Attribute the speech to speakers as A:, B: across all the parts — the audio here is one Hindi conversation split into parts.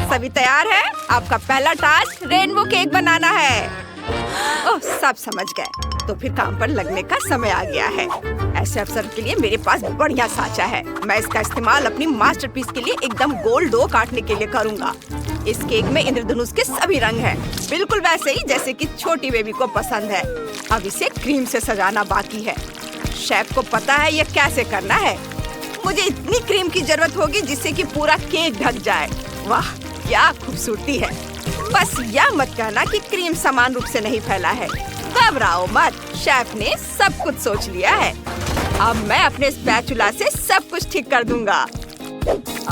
A: सभी तैयार है? आपका पहला टास्क रेनबो केक बनाना है। ओह, सब समझ गए। तो फिर काम पर लगने का समय आ गया है। ऐसे अवसर के लिए मेरे पास बढ़िया साँचा है। मैं इसका इस्तेमाल अपनी मास्टरपीस के लिए एकदम गोल डो काटने के लिए करूँगा। इस केक में इंद्रधनुष के सभी रंग हैं, बिल्कुल वैसे ही जैसे कि छोटी बेबी को पसंद है। अब इसे क्रीम से सजाना बाकी है। शेफ को पता है ये कैसे करना है। मुझे इतनी क्रीम की जरूरत होगी जिससे कि पूरा केक ढक जाए। वाह, क्या खूबसूरती है। बस यह मत कहना कि क्रीम समान रूप से नहीं फैला है। घबराओ मत, शेफ ने सब कुछ सोच लिया है। अब मैं अपने स्पैचुला से सब कुछ ठीक कर दूंगा।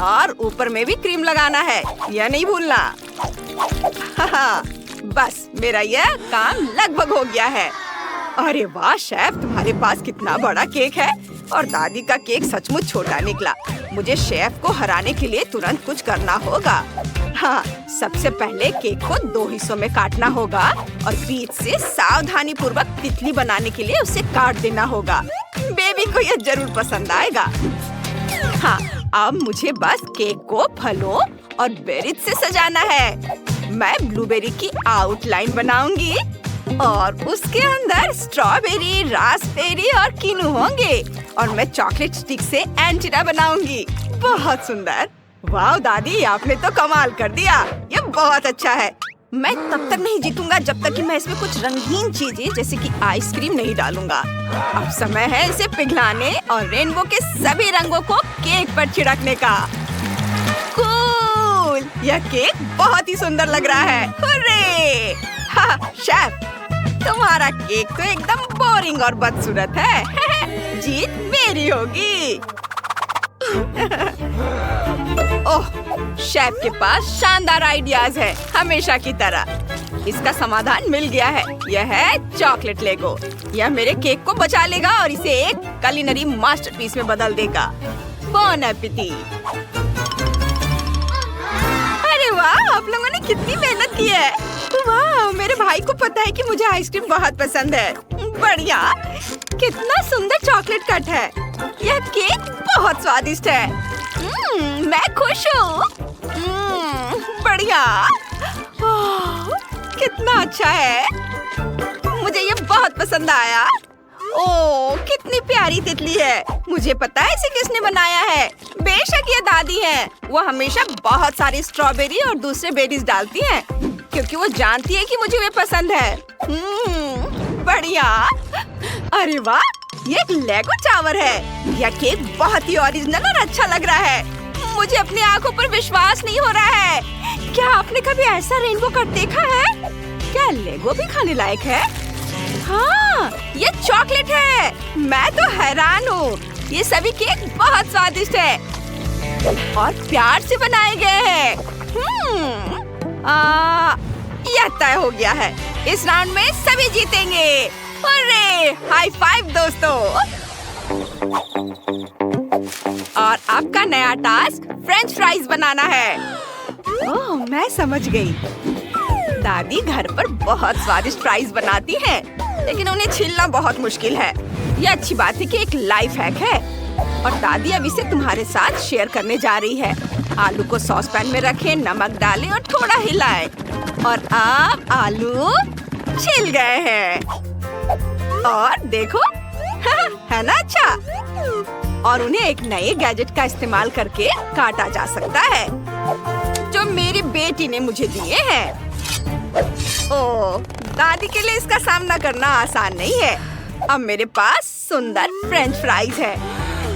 A: और ऊपर में भी क्रीम लगाना है, यह नहीं भूलना। बस मेरा यह काम लगभग हो गया है। अरे वाह शेफ, तुम्हारे पास कितना बड़ा केक है। और दादी का केक सचमुच छोटा निकला। मुझे शेफ को हराने के लिए तुरंत कुछ करना होगा। हाँ, सबसे पहले केक को 2 हिस्सों में काटना होगा और बीच से सावधानी पूर्वक तितली बनाने के लिए उसे काट देना होगा। बेबी को यह जरूर पसंद आएगा। हाँ, अब मुझे बस केक को फलों और बेरीज से सजाना है। मैं ब्लूबेरी की आउटलाइन बनाऊंगी और उसके अंदर स्ट्रॉबेरी, रास्पबेरी और किनू होंगे। और मैं चॉकलेट स्टिक से एंटीना बनाऊंगी। बहुत सुंदर। वाह दादी, आपने तो कमाल कर दिया। ये बहुत अच्छा है। मैं तब तक नहीं जीतूंगा जब तक कि मैं इसमें कुछ रंगीन चीजें जैसे कि आइसक्रीम नहीं डालूंगा। अब समय है इसे पिघलाने और रेनबो के सभी रंगों को केक पर छिड़कने का। कूल! यह केक बहुत ही सुंदर लग रहा है। हुर्रे! हाँ, शेफ, तुम्हारा केक तो एकदम बोरिंग और बदसूरत है। जीत मेरी होगी। ओह, शेफ के पास शानदार आइडियाज है, हमेशा की तरह। इसका समाधान मिल गया है। यह है चॉकलेट लेगो। यह मेरे केक को बचा लेगा और इसे एक कुलिनरी मास्टरपीस में बदल देगा। बॉन एपेटिट। अरे वाह, आप लोगों ने कितनी मेहनत की है। वाह, मेरे भाई को पता है कि मुझे आइसक्रीम बहुत पसंद है। बढ़िया, कितना सुंदर चॉकलेट कट है। यह केक बहुत स्वादिष्ट है। मैं खुश हूँ। बढ़िया। ओह, कितना अच्छा है। मुझे ये बहुत पसंद आया। ओह, कितनी प्यारी तितली है। मुझे पता है इसे किसने बनाया है। बेशक ये दादी है। वो हमेशा बहुत सारी स्ट्रॉबेरी और दूसरे बेरीज डालती हैं, क्योंकि वो जानती है कि मुझे वे पसंद है। बढ़िया। अरे वाह, ये एक लेगो टावर है। यह केक बहुत ही ओरिजिनल और अच्छा लग रहा है। मुझे अपनी आंखों पर विश्वास नहीं हो रहा है। क्या आपने कभी ऐसा रेनबो कट देखा है? क्या लेगो भी खाने लायक है? हाँ, ये चॉकलेट है। मैं तो हैरान हूँ। ये सभी केक बहुत स्वादिष्ट है और प्यार से बनाए गए हैं। यह तय हो गया है। इस राउंड में सभी जीतेंगे। अरे, हाई फाइव दोस्तों। और आपका नया टास्क फ्रेंच फ्राइज बनाना है। ओह, मैं समझ गई। दादी घर पर बहुत स्वादिष्ट फ्राइज बनाती हैं, लेकिन उन्हें छीलना बहुत मुश्किल है। यह अच्छी बात है कि एक लाइफ हैक है और दादी अब इसे तुम्हारे साथ शेयर करने जा रही है। आलू को सॉस पैन में रखें, नमक डालें और थोड़ा हिलाएं। और अब आलू छिल गए हैं। और देखो, है ना अच्छा। और उन्हें एक नए गैजेट का इस्तेमाल करके काटा जा सकता है, जो मेरी बेटी ने मुझे दिए हैं। ओह, दादी के लिए इसका सामना करना आसान नहीं है। अब मेरे पास सुंदर फ्रेंच फ्राइज है।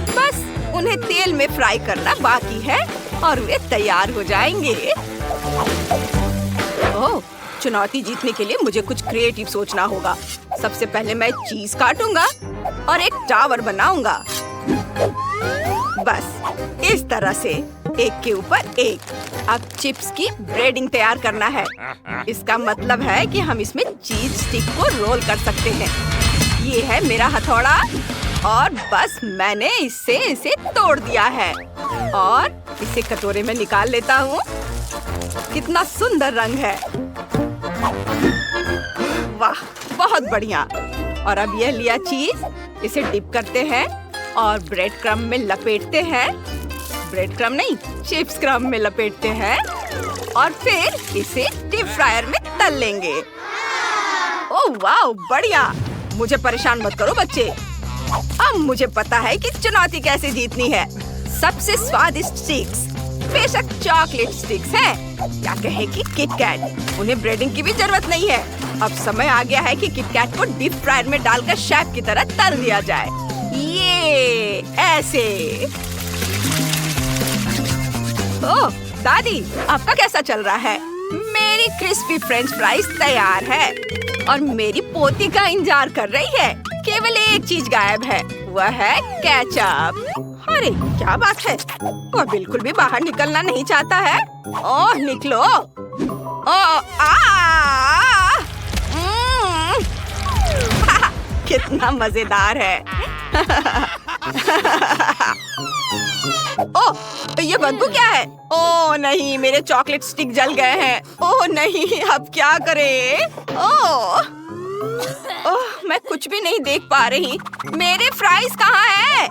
A: बस उन्हें तेल में फ्राई करना बाकी है और वे तैयार हो जाएंगे। ओह, चुनौती जीतने के लिए मुझे कुछ क्रिएटिव सोचना होगा। सबसे पहले मैं चीज काटूंगा और एक टावर बनाऊंगा। बस इस तरह से, एक के ऊपर एक। अब चिप्स की ब्रेडिंग तैयार करना है। इसका मतलब है कि हम इसमें चीज स्टिक को रोल कर सकते हैं। ये है मेरा हथौड़ा और बस मैंने इसे तोड़ दिया है और इसे कटोरे में निकाल लेता हूँ। कितना सुंदर रंग है। वाह, बहुत बढ़िया। और अब यह लिया चीज, इसे डिप करते हैं और ब्रेड क्रम्ब में लपेटते हैं। ब्रेड क्रम्ब नहीं, चिप्स क्रम्ब में लपेटते हैं और फिर इसे डीप फ्रायर में तल लेंगे। ओह वाह, बढ़िया। मुझे परेशान मत करो बच्चे। अब मुझे पता है कि चुनौती कैसे जीतनी है। सबसे स्वादिष्ट स्टिक्स बेशक चॉकलेट स्टिक्स हैं, या कहे कि किटकैट। उन्हें ब्रेडिंग की भी जरूरत नहीं है। अब समय आ गया है कि किटकैट को डीप फ्रायर में डालकर शेफ की तरह तल दिया जाए। ये ऐसे। ओह दादी, आपका कैसा चल रहा है? मेरी क्रिस्पी फ्रेंच फ्राइज तैयार है और मेरी पोती का इंतजार कर रही है। केवल एक चीज गायब है, वह है केचप। अरे क्या बात है, वह बिल्कुल भी बाहर निकलना नहीं चाहता है। ओह निकलो। कितना मजेदार है। ओह, ये बदबू क्या है? ओह नहीं, मेरे चॉकलेट स्टिक जल गए हैं। ओह नहीं, अब क्या करें? ओह, मैं कुछ भी नहीं देख पा रही। मेरे फ्राइज कहाँ हैं?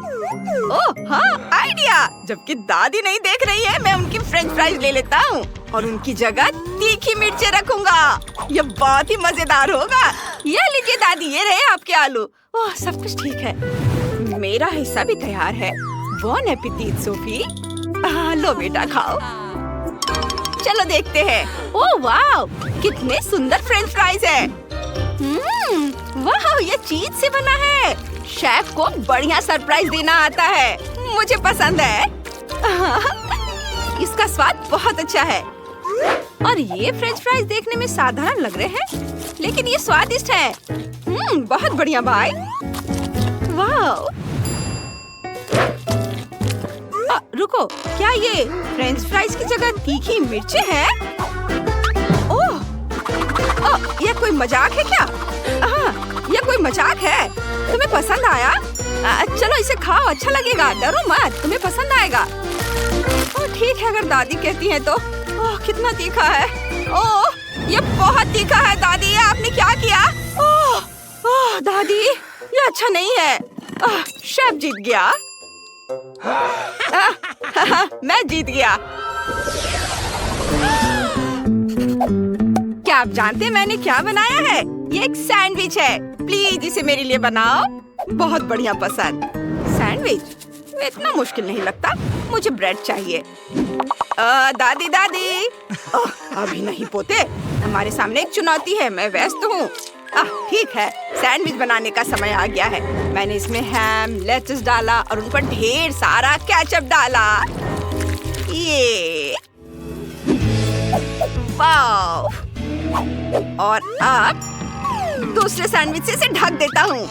A: ओह हाँ, आइडिया। जबकि दादी नहीं देख रही है, मैं उनकी फ्रेंच फ्राइज ले लेता हूँ और उनकी जगह तीखी मिर्चें रखूंगा। यह बहुत ही मजेदार होगा। यह लीजिए दादी, ये रहे आपके आलू। ओह, सब कुछ ठीक है। मेरा हिस्सा भी तैयार है। बॉन एपेटिट सोफी। लो बेटा, खाओ। चलो देखते हैं। ओह वाह, कितने सुंदर फ्रेंच फ्राइज है। वाह, ये चीज से बना है। शेफ को बढ़िया सरप्राइज देना आता है। मुझे पसंद है। इसका स्वाद बहुत अच्छा है। और ये फ्रेंच फ्राइज देखने में साधारण लग रहे हैं, लेकिन ये स्वादिष्ट है। बहुत बढ़िया भाई। वाह। रुको, क्या ये फ्रेंच फ्राइज की जगह तीखी मिर्चें हैं? ओह, ये कोई मजाक है क्या? ये कोई मजाक है? तुम्हें पसंद आया? चलो इसे खाओ, अच्छा लगेगा। डरो मत, तुम्हें पसंद आएगा। ओह ठीक है, अगर दादी कहती है तो। ओह कितना तीखा है। ओह ये बहुत तीखा है दादी, आपने क्या किया? ओह दादी, ये अच्छा नहीं है। शेफ जीत गया। मैं जीत गया। क्या आप जानते हैं मैंने क्या बनाया है? ये एक सैंडविच है। प्लीज इसे मेरे लिए बनाओ। बहुत बढ़िया पसंद। सैंडविच इतना मुश्किल नहीं लगता। मुझे ब्रेड चाहिए। दादी दादी। अभी नहीं पोते, हमारे सामने एक चुनौती है। मैं व्यस्त हूँ। ठीक है, सैंडविच बनाने का समय आ गया है। मैंने इसमें हैम, लेट्स डाला और उन पर ढेर सारा केचप डाला। ये वाव। और अब दूसरे सैंडविच से इसे ढक देता हूँ।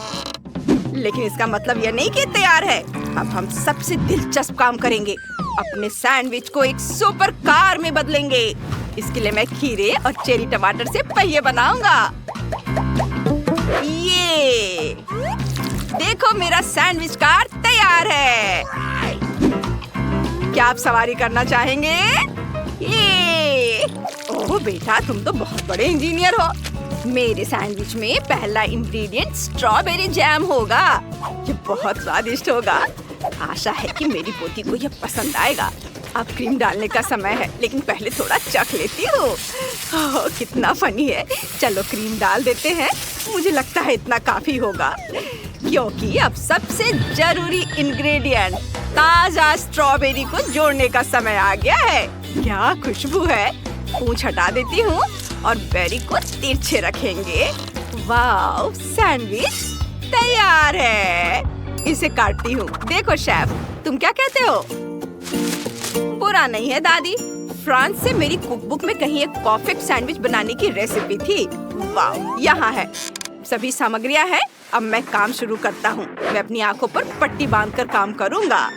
A: लेकिन इसका मतलब यह नहीं कि तैयार है। अब हम सबसे दिलचस्प काम करेंगे। अपने सैंडविच को एक सुपर कार में बदलेंगे। इसके लिए मैं खीरे और चेरी टमाटर से पहिए बनाऊंगा। ये देखो, मेरा सैंडविच कार तैयार है। क्या आप सवारी करना चाहेंगे? ये ओह बेटा, तुम तो बहुत बड़े इंजीनियर हो। मेरे सैंडविच में पहला इंग्रेडिएंट स्ट्रॉबेरी जैम होगा। ये बहुत स्वादिष्ट होगा। आशा है कि मेरी पोती को यह पसंद आएगा। अब क्रीम डालने का समय है, लेकिन पहले थोड़ा चख लेती हूँ। कितना फनी है। चलो क्रीम डाल देते हैं। मुझे लगता है इतना काफी होगा, क्योंकि अब सबसे जरूरी इंग्रेडिएंट ताजा स्ट्रॉबेरी को जोड़ने का समय आ गया है। क्या खुशबू है। पूंछ हटा देती हूँ और बेरी को तिरछे रखेंगे। वाव, सैंडविच तैयार है। इसे काटती हूँ। देखो शेफ, तुम क्या कहते हो? बुरा नहीं है दादी। फ्रांस से मेरी कुकबुक में कहीं एक परफेक्ट सैंडविच बनाने की रेसिपी थी। वाव, यहाँ है। सभी सामग्रियाँ हैं। अब मैं काम शुरू करता हूँ। मैं अपनी आंखों पर पट्टी बांधकर काम करूँगा।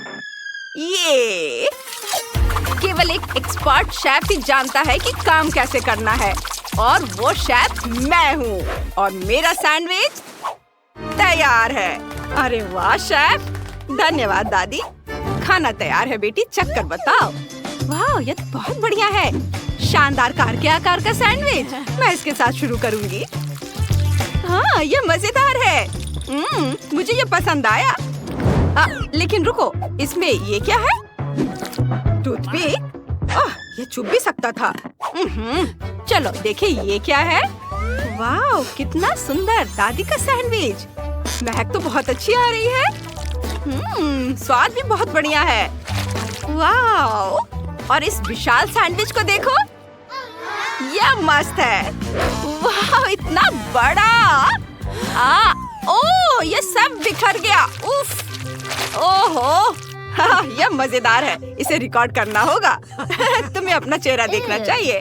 A: ये केवल एक एक्सपर्ट शेफ ही जानता है कि काम कैसे करना है, और वो शेफ मैं हूँ। और मेरा सैंडविच तैयार है। अरे वाह शेफ, धन्यवाद दादी। खाना तैयार है बेटी, चख कर बताओ। वाह, ये तो बहुत बढ़िया है। शानदार कार के आकार का सैंडविच। मैं इसके साथ शुरू करूंगी। हाँ, ये मजेदार है। मुझे ये पसंद आया। लेकिन रुको, इसमें ये क्या है? टूथपिक। ये चुभ भी सकता था। चलो देखिए ये क्या है। वाह कितना सुंदर दादी का सैंडविच। महक तो बहुत अच्छी आ रही है। स्वाद भी बहुत बढ़िया है। वाह और इस विशाल सैंडविच को देखो, यह मस्त है। वाह इतना बड़ा। ये सब बिखर गया। उफ, ओहो यह मजेदार है, इसे रिकॉर्ड करना होगा। तुम्हें अपना चेहरा देखना चाहिए।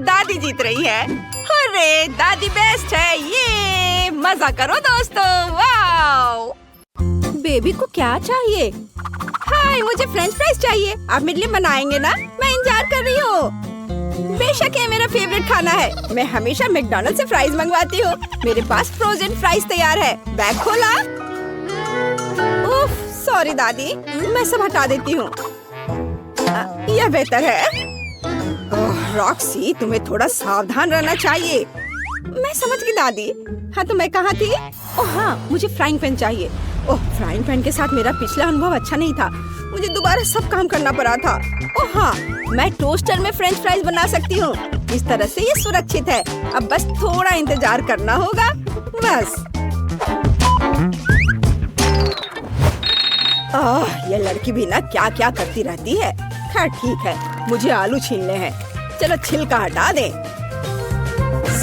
A: दादी जीत रही है। अरे दादी बेस्ट है। ये मजा करो दोस्तों। वाओ बेबी को क्या चाहिए? हाय मुझे फ्रेंच फ्राइज चाहिए। आप मेरे लिए बनाएंगे ना? मैं इंतजार कर रही हूँ। बेशक ये मेरा फेवरेट खाना है। मैं हमेशा मैकडॉनल्ड से फ्राइज मंगवाती हूँ। मेरे पास फ्रोजन फ्राइज तैयार है। बैग खोला। उफ सॉरी दादी, मैं सब हटा देती हूँ। यह बेहतर है। रॉक्सी तुम्हें थोड़ा सावधान रहना चाहिए। मैं समझ गई दादी। हाँ तो मैं कहाँ थी? ओह हाँ मुझे फ्राइंग पैन चाहिए। ओह फ्राइंग पैन के साथ मेरा पिछला अनुभव अच्छा नहीं था। मुझे दोबारा सब काम करना पड़ा था। ओह हाँ मैं टोस्टर में फ्रेंच फ्राइज बना सकती हूँ। इस तरह से ये सुरक्षित है। अब बस थोड़ा इंतजार करना होगा बस। ये लड़की भी ना क्या क्या करती रहती है। खैर ठीक है, मुझे आलू छीलने हैं। चलो छिलका हटा दें।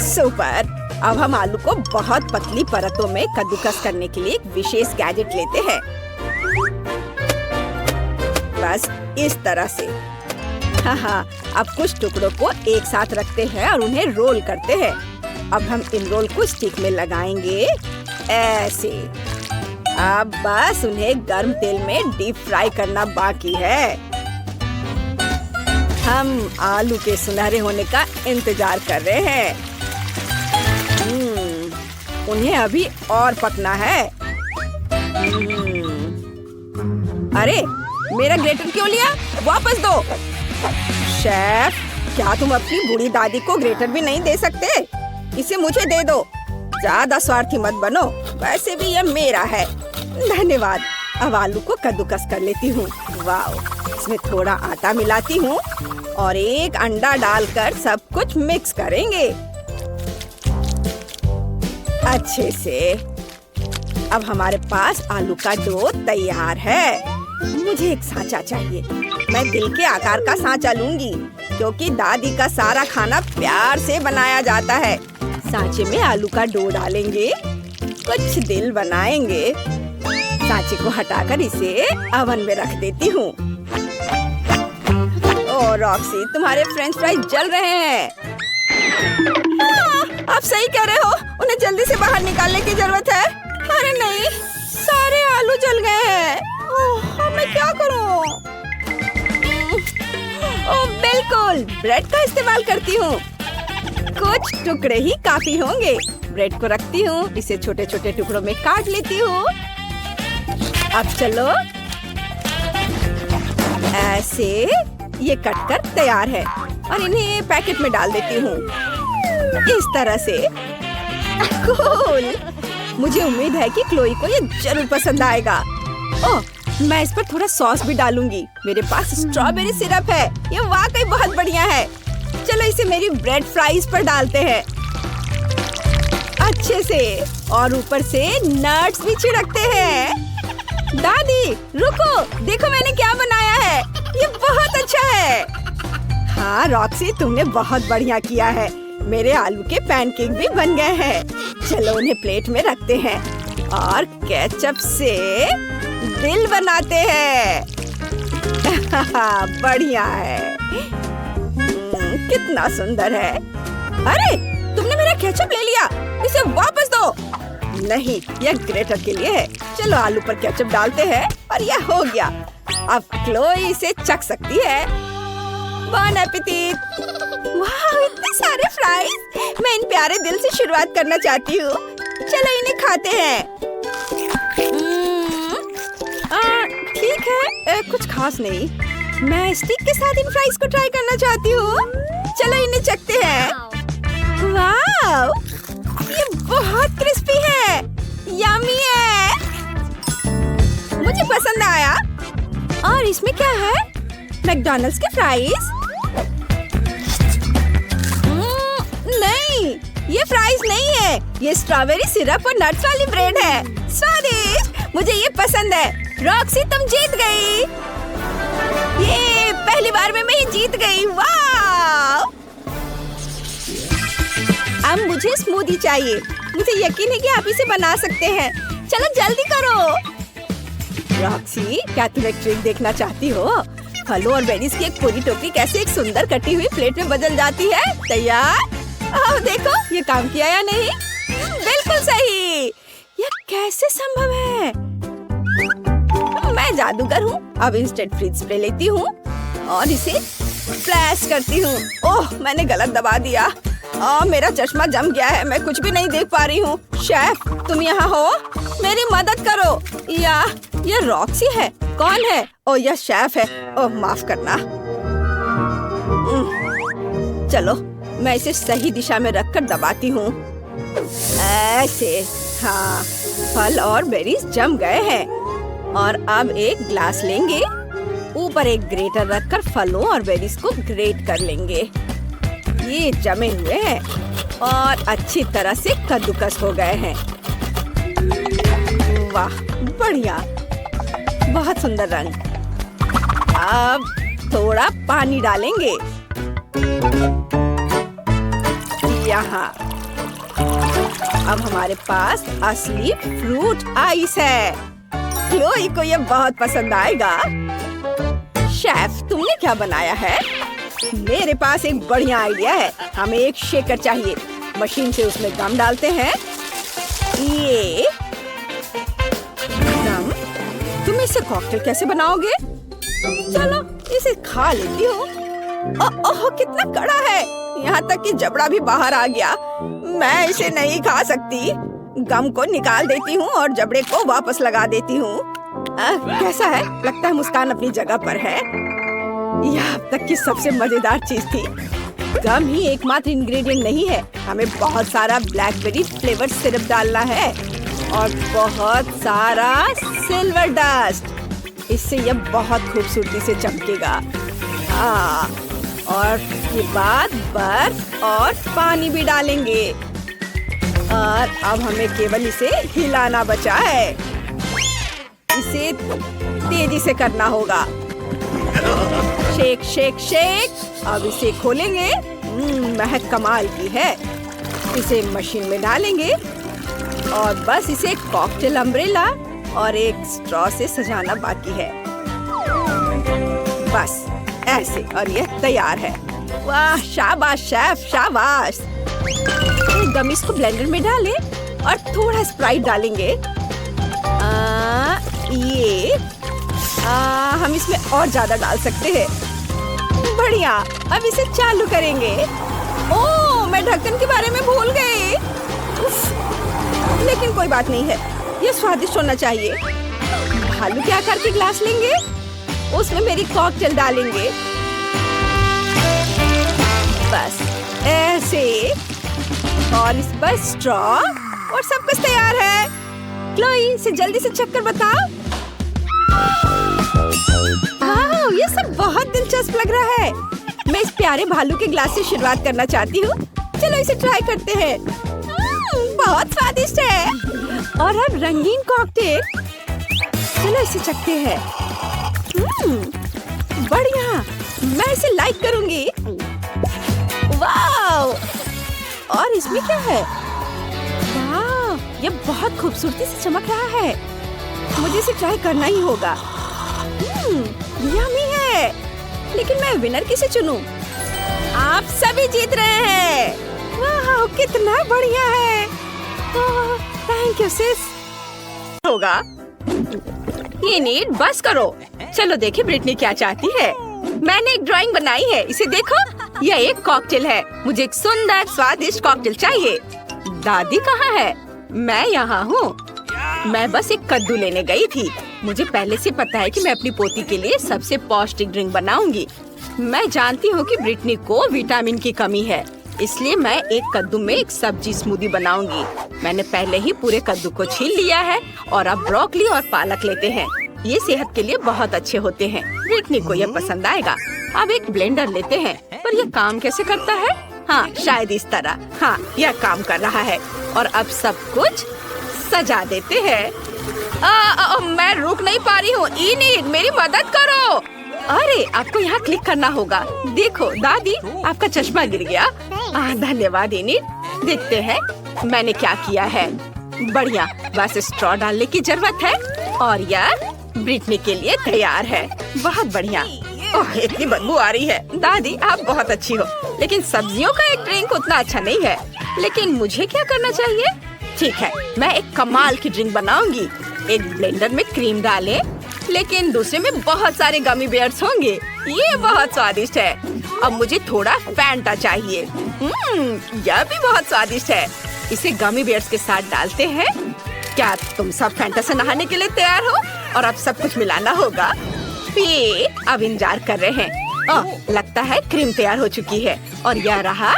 A: सुपर। अब हम आलू को बहुत पतली परतों में कद्दूकस करने के लिए एक विशेष गैजेट लेते हैं। बस इस तरह से। हाँ अब कुछ टुकड़ों को एक साथ रखते हैं और उन्हें रोल करते हैं। अब हम इन रोल को स्टिक में लगाएंगे ऐसे। अब बस उन्हें गर्म तेल में डीप फ्राई करना बाकी है। हम आलू के सुनहरे होने का इंतजार कर रहे हैं। उन्हें अभी और पकना है। अरे मेरा ग्रेटर क्यों लिया? वापस दो। शेफ क्या तुम अपनी बूढ़ी दादी को ग्रेटर भी नहीं दे सकते? इसे मुझे दे दो। ज्यादा स्वार्थी मत बनो, वैसे भी यह मेरा है। धन्यवाद। अब आलू को कद्दूकस कर लेती हूँ। वाओ इसमें थोड़ा आटा मिलाती हूँ और एक अंडा डालकर सब कुछ मिक्स करेंगे अच्छे से। अब हमारे पास आलू का डो तैयार है। मुझे एक सांचा चाहिए। मैं दिल के आकार का सांचा लूंगी क्योंकि दादी का सारा खाना प्यार से बनाया जाता है। सांचे में आलू का डो डालेंगे, कुछ दिल बनाएंगे। सांचे को हटाकर इसे ओवन में रख देती हूँ। ओह रॉक्सी तुम्हारे फ्रेंच फ्राइज जल रहे हैं। आप सही कह रहे हो, उन्हें जल्दी से बाहर निकालने की जरूरत है। अरे नहीं, सारे आलू जल गए हैं। मैं क्या करूं? ओह बिल्कुल, ब्रेड का इस्तेमाल करती हूँ। कुछ टुकड़े ही काफी होंगे। ब्रेड को रखती हूँ, इसे छोटे छोटे टुकड़ों में काट लेती हूँ। अब चलो ऐसे ये कटकर तैयार है और इन्हें पैकेट में डाल देती हूँ इस तरह से। कूल। मुझे उम्मीद है कि क्लोई को ये जरूर पसंद आएगा। ओह मैं इस पर थोड़ा सॉस भी डालूंगी। मेरे पास स्ट्रॉबेरी सिरप है, ये वाकई बहुत बढ़िया है। चलो इसे मेरी ब्रेड फ्राइज पर डालते हैं अच्छे से और ऊपर से नट्स भी छिड़कते हैं। दादी रुको, देखो मैंने क्या बनाया है। ये बहुत अच्छा है। हाँ रॉक्सी तुमने बहुत बढ़िया किया है। मेरे आलू के पैनकेक भी बन गए हैं। चलो उन्हें प्लेट में रखते हैं और केचप से दिल बनाते हैं। बढ़िया है। कितना सुंदर है। अरे तुमने मेरा केचप ले लिया, इसे वापस दो। नहीं यह ग्रेटर के लिए है। चलो आलू पर केचप डालते हैं और यह हो गया। अब क्लोई इसे चख सकती है। बॉन एपेटिट। वाह इतने सारे फ्राइज। मैं इन प्यारे दिल से शुरुआत करना चाहती हूँ। चलो इन्हें खाते हैं। ठीक है, कुछ खास नहीं। मैं स्टिक के साथ इन फ्राइज को ट्राई करना चाहती हूँ। चलो इन्हें चखते हैं। वाह ये बहुत क्रिस्पी है, यम्मी है। मुझे पसंद आया। और इसमें क्या है? मैकडॉनल्ड्स के फ्राइज? नहीं, ये फ्राइज नहीं है, ये स्ट्रॉबेरी सिरप और नट्स वाली ब्रेड है। स्वादिष्ट, मुझे ये पसंद है। रॉक्सी, तुम जीत गई। ये पहली बार में मैं ही जीत गई। वाह! अब मुझे स्मूदी चाहिए। मुझे यकीन है कि आप इसे बना सकते हैं। चलो जल्दी करो। रॉक्सी, क्या तुम एक ट्रिक देखना चाहती हो? फलों और बेरीज की एक पूरी टोकरी कैसे एक सुंदर कटी हुई प्लेट में बदल जाती है। तैयार? आओ देखो, ये काम किया या नहीं? बिल्कुल सही। यह कैसे संभव है? मैं जादूगर हूँ। अब इंस्टेंट फ्रीज स्प्रे लेती हूँ और इसे फ्लैश करती हूँ। ओह, मैंने गलत दबा दिया। मेरा चश्मा जम गया है, मैं कुछ भी नहीं देख पा रही हूँ। शेफ, तुम यहाँ हो? मेरी मदद करो। यह रॉक्सी है। कौन है? ओह, यह शेफ है। ओह, माफ करना। चलो, मैं इसे सही दिशा में रखकर दबाती हूँ। ऐसे। हाँ, फल और बेरीज जम गए हैं। और अब एक ग्लास लेंगे, ऊपर एक ग्रेटर रखकर फलों और बेरीज को ग्रेट कर लेंगे। ये जमे हुए हैं और अच्छी तरह से कद्दूकस हो गए हैं। वाह, बढ़िया, बहुत सुंदर रंग। अब थोड़ा पानी डालेंगे यहाँ। अब हमारे पास असली फ्रूट आइस है। क्लोई को ये बहुत पसंद आएगा। शेफ, तुमने क्या बनाया है? मेरे पास एक बढ़िया आइडिया है। हमें एक शेकर चाहिए। मशीन से उसमें गम डालते हैं। ये गम, तुम इससे कॉकटेल कैसे बनाओगे? चलो, इसे खा लेती हूँ। ओह, कितना कड़ा है, यहाँ तक कि जबड़ा भी बाहर आ गया। मैं इसे नहीं खा सकती। गम को निकाल देती हूँ और जबड़े को वापस लगा देती हूँ। कैसा है? लगता है मुस्कान अपनी जगह पर है। यह अब तक की सबसे मजेदार चीज थी। गम ही एकमात्र इंग्रेडिएंट नहीं है। हमें बहुत सारा ब्लैकबेरी फ्लेवर सिरप डालना है और बहुत सारा सिल्वर डस्ट। इससे यह बहुत खूबसूरती से चमकेगा। हाँ, और के बाद बर्फ और पानी भी डालेंगे। और अब हमें केवल इसे हिलाना बचा है। इसे तेजी से करना होगा। Shake shake shake. अब इसे खोलेंगे। महक कमाल की है। इसे मशीन में डालेंगे और बस इसे कॉकटेल अम्ब्रेला और एक स्ट्रॉ से सजाना बाकी है। बस ऐसे, और यह तैयार है। वाह, शाबाश शेफ, शाबाश। गमीज को ब्लेंडर में डालें और थोड़ा स्प्राइट डालेंगे। हम इसमें और ज्यादा डाल सकते हैं। बढ़िया, अब इसे चालू करेंगे। ओह, मैं ढक्कन के बारे में भूल गई। लेकिन कोई बात नहीं है, ये स्वादिष्ट होना चाहिए। भालू के आकार के ग्लास लेंगे, उसमें मेरी कॉकटेल डालेंगे। बस ऐसे, और इस पर स्ट्रॉ, और सब कुछ तैयार है। क्लोई, इसे जल्दी से चक्कर बताओ। वाह, ये सब बहुत दिलचस्प लग रहा है। मैं इस प्यारे भालू के ग्लास से शुरुआत करना चाहती हूँ। चलो इसे ट्राई करते हैं। बहुत स्वादिष्ट है। और अब रंगीन कॉकटेल। चलो इसे चखते हैं। बढ़िया, मैं इसे लाइक करूंगी। वाह, और इसमें क्या है? वाह, ये बहुत खूबसूरती से चमक रहा है। मुझे इसे ट्राई करना ही होगा। यम्मी है, लेकिन मैं विनर किसे चुनूं? आप सभी जीत रहे हैं। वाह, कितना बढ़िया है। थैंक यू सिस। होगा। ये नीड, बस करो। चलो देखें ब्रिटनी क्या चाहती है। मैंने एक ड्राइंग बनाई है, इसे देखो। यह एक कॉकटेल है। मुझे एक सुंदर स्वादिष्ट कॉकटेल चाहिए। दादी कहाँ है? मैं यहाँ हूँ। मैं बस एक कद्दू लेने गई थी। मुझे पहले से पता है कि मैं अपनी पोती के लिए सबसे पौष्टिक ड्रिंक बनाऊंगी। मैं जानती हूँ कि ब्रिटनी को विटामिन की कमी है, इसलिए मैं एक कद्दू में एक सब्जी स्मूदी बनाऊंगी। मैंने पहले ही पूरे कद्दू को छील लिया है और अब ब्रोकली और पालक लेते हैं। ये सेहत के लिए बहुत अच्छे होते हैं। ब्रिटनी को ये पसंद आएगा। अब एक ब्लेंडर लेते हैं, पर ये काम कैसे करता है? हाँ, शायद इस तरह। हाँ, यह काम कर रहा है। और अब सब कुछ सजा देते हैं। मैं रुक नहीं पा रही हूँ। इनीड, मेरी मदद करो। अरे, आपको यहाँ क्लिक करना होगा। देखो दादी, आपका चश्मा गिर गया। धन्यवाद इनीड। देखते हैं मैंने क्या किया है। बढ़िया, बस स्ट्रॉ डालने की जरूरत है और यह ब्रिटनी के लिए तैयार है। बहुत बढ़िया। ओह, इतनी बदबू आ रही है। दादी, आप बहुत अच्छी हो, लेकिन सब्जियों का एक ड्रिंक उतना अच्छा नहीं है। लेकिन मुझे क्या करना चाहिए? ठीक है, मैं एक कमाल की ड्रिंक बनाऊंगी। एक ब्लेंडर में क्रीम डालें, लेकिन दूसरे में बहुत सारे गमी बेयर्स होंगे। ये बहुत स्वादिष्ट है। अब मुझे थोड़ा फैंटा चाहिए। यह भी बहुत स्वादिष्ट है। इसे गमी बेयर्स के साथ डालते हैं। क्या तुम सब फैंटा से नहाने के लिए तैयार हो? और अब सब कुछ मिलाना होगा। ये अब इंतजार कर रहे हैं। लगता है क्रीम तैयार हो चुकी है और यह रहा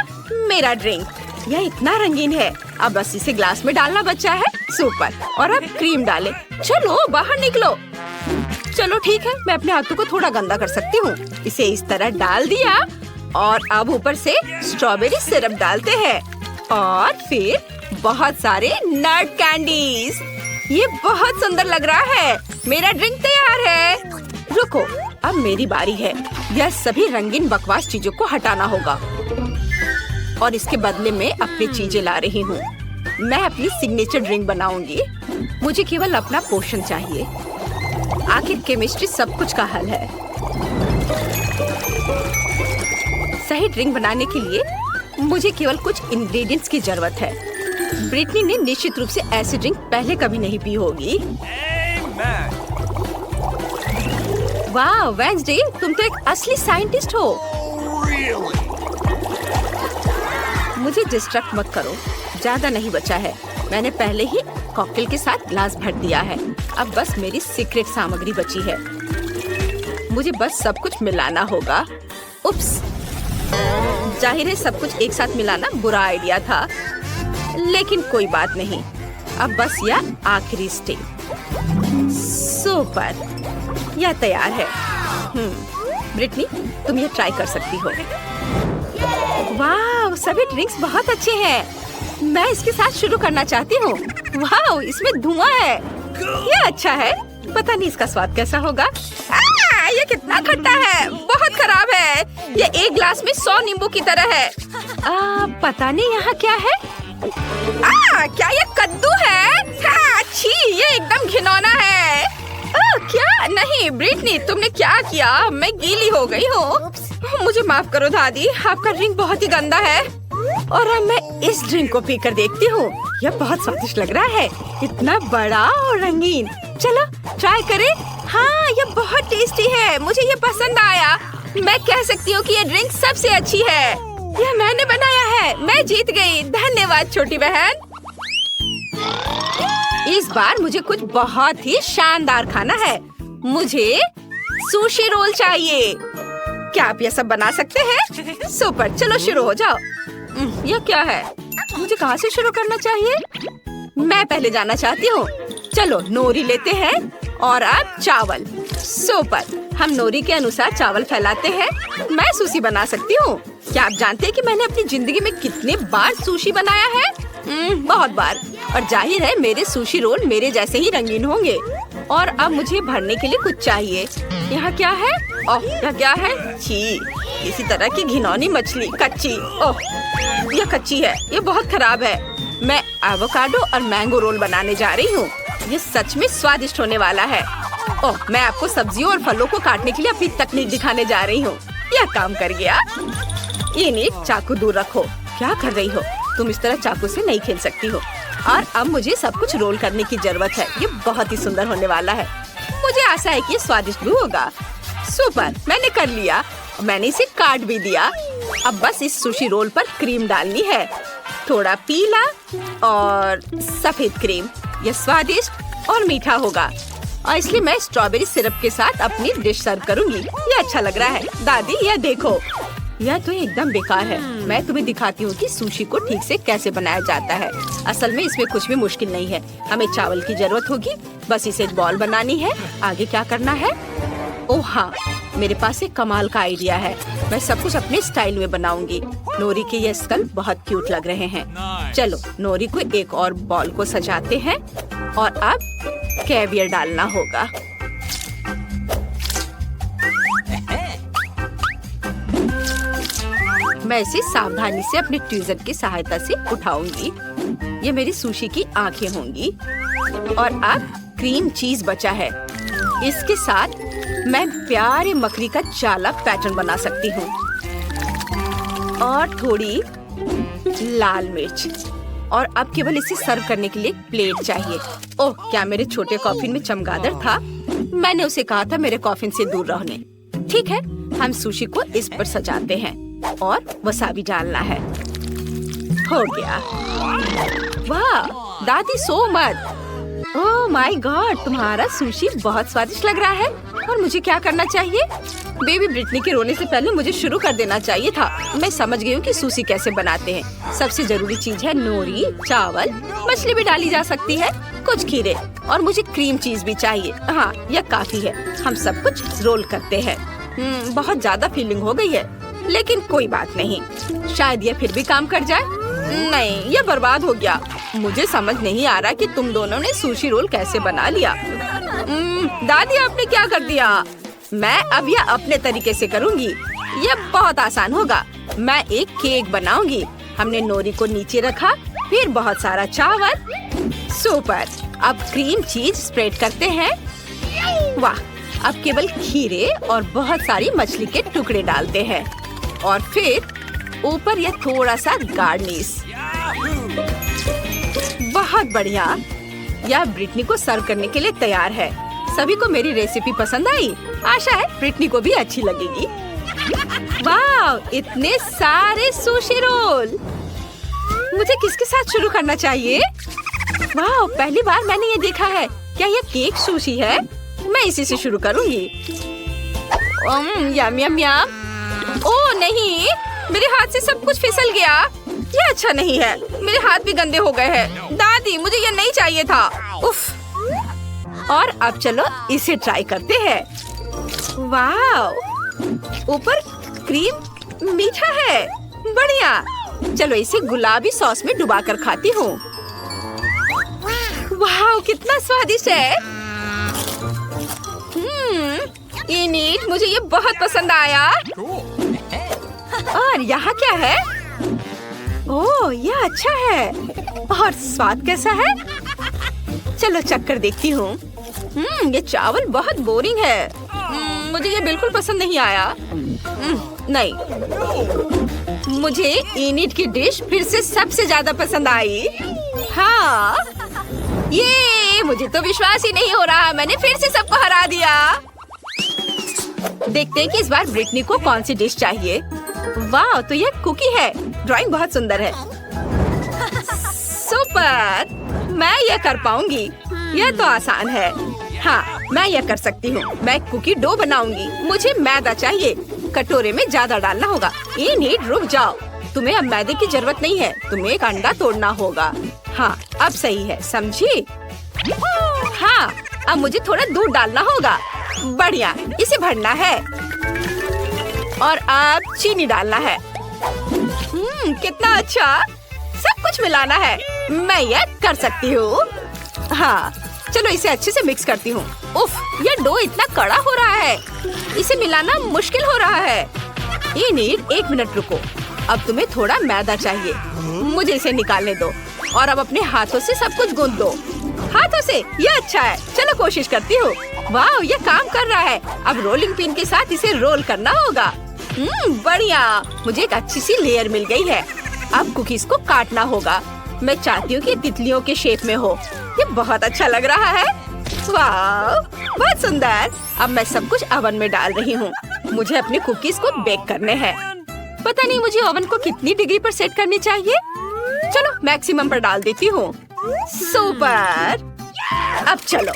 A: मेरा ड्रिंक। यह इतना रंगीन है। अब बस इसे ग्लास में डालना बचा है। सुपर। और अब क्रीम डालें। चलो बाहर निकलो। चलो ठीक है, मैं अपने हाथों को थोड़ा गंदा कर सकती हूँ। इसे इस तरह डाल दिया और अब ऊपर से स्ट्रॉबेरी सिरप डालते हैं और फिर बहुत सारे नट कैंडीज। ये बहुत सुंदर लग रहा है। मेरा ड्रिंक तैयार है। रुको, अब मेरी बारी है। यह सभी रंगीन बकवास चीजों को हटाना होगा और इसके बदले में अपनी चीजें ला रही हूँ। मैं अपनी सिग्नेचर ड्रिंक बनाऊंगी। मुझे केवल अपना पोषण चाहिए। आखिर केमिस्ट्री सब कुछ का हल है। सही ड्रिंक बनाने के लिए मुझे केवल कुछ इंग्रेडिएंट्स की जरूरत है। ब्रिटनी ने निश्चित रूप से ऐसी ड्रिंक पहले कभी नहीं पी होगी। वाह वेंसडे, तुम तो एक असली साइंटिस्ट हो। मुझे डिस्ट्रैक्ट मत करो, ज्यादा नहीं बचा है। मैंने पहले ही कॉकटेल के साथ ग्लास भर दिया है। अब बस मेरी सीक्रेट सामग्री बची है। मुझे बस सब कुछ मिलाना होगा। उप्स, जाहिर है सब कुछ एक साथ मिलाना बुरा आइडिया था, लेकिन कोई बात नहीं। अब बस यह आखिरी स्टेप। सुपर, यह तैयार है। ब्रिटनी, तुम ये ट्राई कर सकती हो। वाह, सभी ड्रिंक्स बहुत अच्छे हैं। मैं इसके साथ शुरू करना चाहती हूँ। वाह, इसमें धुआं है। ये अच्छा है। पता नहीं इसका स्वाद कैसा होगा। ये कितना खट्टा है, बहुत खराब है। ये एक ग्लास में 100 नींबू की तरह है। पता नहीं यहाँ क्या है। क्या ये कद्दू है? छी, ये एकदम घिनौना है। क्या? नहीं ब्रिटनी, तुमने क्या किया? मैं गीली हो गई हूँ। मुझे माफ करो दादी, आपका ड्रिंक बहुत ही गंदा है। और अब मैं इस ड्रिंक को पीकर देखती हूँ। यह बहुत स्वादिष्ट लग रहा है, इतना बड़ा और रंगीन। चलो ट्राई करें। हाँ, यह बहुत टेस्टी है। मुझे ये पसंद आया। मैं कह सकती हूँ कि ये ड्रिंक सबसे अच्छी है। यह मैंने बनाया है। मैं जीत गई। धन्यवाद छोटी बहन। इस बार मुझे कुछ बहुत ही शानदार खाना है। मुझे सुशी रोल चाहिए। क्या आप यह सब बना सकते हैं? सुपर, चलो शुरू हो जाओ। यह क्या है? मुझे कहाँ से शुरू करना चाहिए? मैं पहले जाना चाहती हूँ। चलो नोरी लेते हैं और अब चावल। सुपर, हम नोरी के अनुसार चावल फैलाते हैं। मैं सुशी बना सकती हूँ। क्या आप जानते हैं कि मैंने अपनी जिंदगी में कितने बार सुशी बनाया है? बहुत बार। और जाहिर है मेरे सुशी रोल मेरे जैसे ही रंगीन होंगे। और अब मुझे भरने के लिए कुछ चाहिए। यहाँ क्या है? ओह, यह क्या है? छी, इसी तरह की घिनौनी मछली, कच्ची। ओह, यह कच्ची है। ये बहुत खराब है। मैं एवोकाडो और मैंगो रोल बनाने जा रही हूँ। ये सच में स्वादिष्ट होने वाला है। ओह, मैं आपको सब्जियों और फलों को काटने के लिए अपनी तकनीक दिखाने जा रही हूँ। यह काम कर गया। इन्हें चाकू दूर रखो। क्या कर रही हो? तुम इस तरह चाकू से नहीं खेल सकती हो। और अब मुझे सब कुछ रोल करने की जरूरत है। ये बहुत ही सुंदर होने वाला है। मुझे आशा है कि ये स्वादिष्ट भी होगा। सुपर, मैंने कर लिया। मैंने इसे काट भी दिया। अब बस इस सुशी रोल पर क्रीम डालनी है। थोड़ा पीला और सफेद क्रीम। यह स्वादिष्ट और मीठा होगा और इसलिए मैं स्ट्रॉबेरी सिरप के साथ अपनी डिश सर्व करूंगी। ये अच्छा लग रहा है। दादी, यह देखो। यह तो एकदम बेकार है। मैं तुम्हें दिखाती हूँ कि सुशी को ठीक से कैसे बनाया जाता है। असल में इसमें कुछ भी मुश्किल नहीं है। हमें चावल की जरूरत होगी, बस इसे बॉल बनानी है। आगे क्या करना है? ओह हाँ, मेरे पास एक कमाल का आइडिया है। मैं सब कुछ अपने स्टाइल में बनाऊंगी। नोरी के ये स्कल बहुत क्यूट लग रहे हैं। चलो नोरी को एक और बॉल को सजाते हैं और अब कैवियर डालना होगा। मैं इसे सावधानी से अपने ट्वीजर की सहायता से उठाऊंगी। ये मेरी सुशी की आंखें होंगी। और अब क्रीम चीज बचा है। इसके साथ मैं प्यारे मकड़ी का जाला पैटर्न बना सकती हूँ। और थोड़ी लाल मिर्च। और अब केवल इसे सर्व करने के लिए प्लेट चाहिए। ओह, क्या मेरे छोटे कॉफिन में चमगादड़ था? मैंने उसे कहा था मेरे कॉफिन से दूर रहने। ठीक है, हम सुशी को इस पर सजाते हैं और वसाबी डालना है। हो गया। वाह दादी, सो मत। ओह माय गॉड, तुम्हारा सुशी बहुत स्वादिष्ट लग रहा है। और मुझे क्या करना चाहिए? बेबी ब्रिटनी के रोने से पहले मुझे शुरू कर देना चाहिए था। मैं समझ गई हूँ कि सुशी कैसे बनाते हैं। सबसे जरूरी चीज है नोरी, चावल, मछली भी डाली जा सकती है, कुछ खीरे और मुझे क्रीम चीज भी चाहिए। हाँ, यह काफी है। हम सब कुछ रोल करते हैं। बहुत ज्यादा फीलिंग हो गई है, लेकिन कोई बात नहीं। शायद यह फिर भी काम कर जाए। नहीं, यह बर्बाद हो गया। मुझे समझ नहीं आ रहा कि तुम दोनों ने सुशी रोल कैसे बना लिया। दादी, आपने क्या कर दिया? मैं अब यह अपने तरीके से करूंगी। यह बहुत आसान होगा। मैं एक केक बनाऊंगी। हमने नोरी को नीचे रखा, फिर बहुत सारा चावल। सुपर। अब क्रीम चीज स्प्रेड करते हैं। वाह, अब केवल खीरे और बहुत सारी मछली के टुकड़े डालते हैं और फिर ऊपर यह थोड़ा सा गार्निश। बहुत बढ़िया। यह ब्रिटनी को सर्व करने के लिए तैयार है। सभी को मेरी रेसिपी पसंद आई। आशा है ब्रिटनी को भी अच्छी लगेगी। वाह, इतने सारे सुशी रोल। मुझे किसके साथ शुरू करना चाहिए? वाह, पहली बार मैंने ये देखा है। क्या यह केक सुशी है? मैं इसी से शुरू करूंगी। यम यम यम। ओह नहीं, मेरे हाथ से सब कुछ फिसल गया। ये अच्छा नहीं है। मेरे हाथ भी गंदे हो गए हैं। दादी, मुझे ये नहीं चाहिए था। उफ। और अब चलो इसे ट्राई करते हैं। वाह, ऊपर क्रीम मीठा है। बढ़िया। चलो इसे गुलाबी सॉस में डुबा कर खाती हूँ। वाह, कितना स्वादिष्ट है। इनिट, मुझे ये बहुत पसंद आया। और यहाँ क्या है? ओह, ये अच्छा है। और स्वाद कैसा है? चलो चक्कर देखती हूँ। ये चावल बहुत बोरिंग है। मुझे ये बिल्कुल पसंद नहीं आया। नहीं, मुझे इनिट की डिश फिर से सबसे ज्यादा पसंद आई। हाँ, ये मुझे तो विश्वास ही नहीं हो रहा। मैंने फिर से सबको हरा दिया। देखते हैं कि इस बार ब्रिटनी को कौन सी डिश चाहिए। वाह, तो यह कुकी है। ड्राइंग बहुत सुंदर है। सुपर। मैं यह कर पाऊंगी। यह तो आसान है। हाँ, मैं यह कर सकती हूँ। मैं कुकी डो बनाऊंगी। मुझे मैदा चाहिए। कटोरे में ज्यादा डालना होगा। इनिट, रुक जाओ। तुम्हें अब मैदे की जरूरत नहीं है। तुम्हें एक अंडा तोड़ना होगा। हाँ, अब सही है, समझी? हाँ, अब मुझे थोड़ा दूध डालना होगा। बढ़िया, इसे भरना है और अब चीनी डालना है। कितना अच्छा। सब कुछ मिलाना है। मैं यह कर सकती हूँ। हाँ, चलो इसे अच्छे से मिक्स करती हूँ। उफ, यह डो इतना कड़ा हो रहा है। इसे मिलाना मुश्किल हो रहा है। इनिट, 1 मिनट रुको। अब तुम्हें थोड़ा मैदा चाहिए। मुझे इसे निकालने दो और अब अपने हाथों से सब कुछ गूंथ दो। हाथों से? यह अच्छा है। चलो कोशिश करती हूँ। वाह, यह काम कर रहा है। अब रोलिंग पिन के साथ इसे रोल करना होगा। बढ़िया। मुझे एक अच्छी सी लेयर मिल गई है। अब कुकीज को काटना होगा। मैं चाहती हूँ कि तितलियों के शेप में हो। ये बहुत अच्छा लग रहा है। वाह, बहुत सुंदर। अब मैं सब कुछ ओवन में डाल रही हूँ। मुझे अपने कुकीज को बेक करने हैं। पता नहीं मुझे ओवन को कितनी डिग्री पर सेट करनी चाहिए। चलो मैक्सिमम पर डाल देती हूँ। सुपर। अब चलो,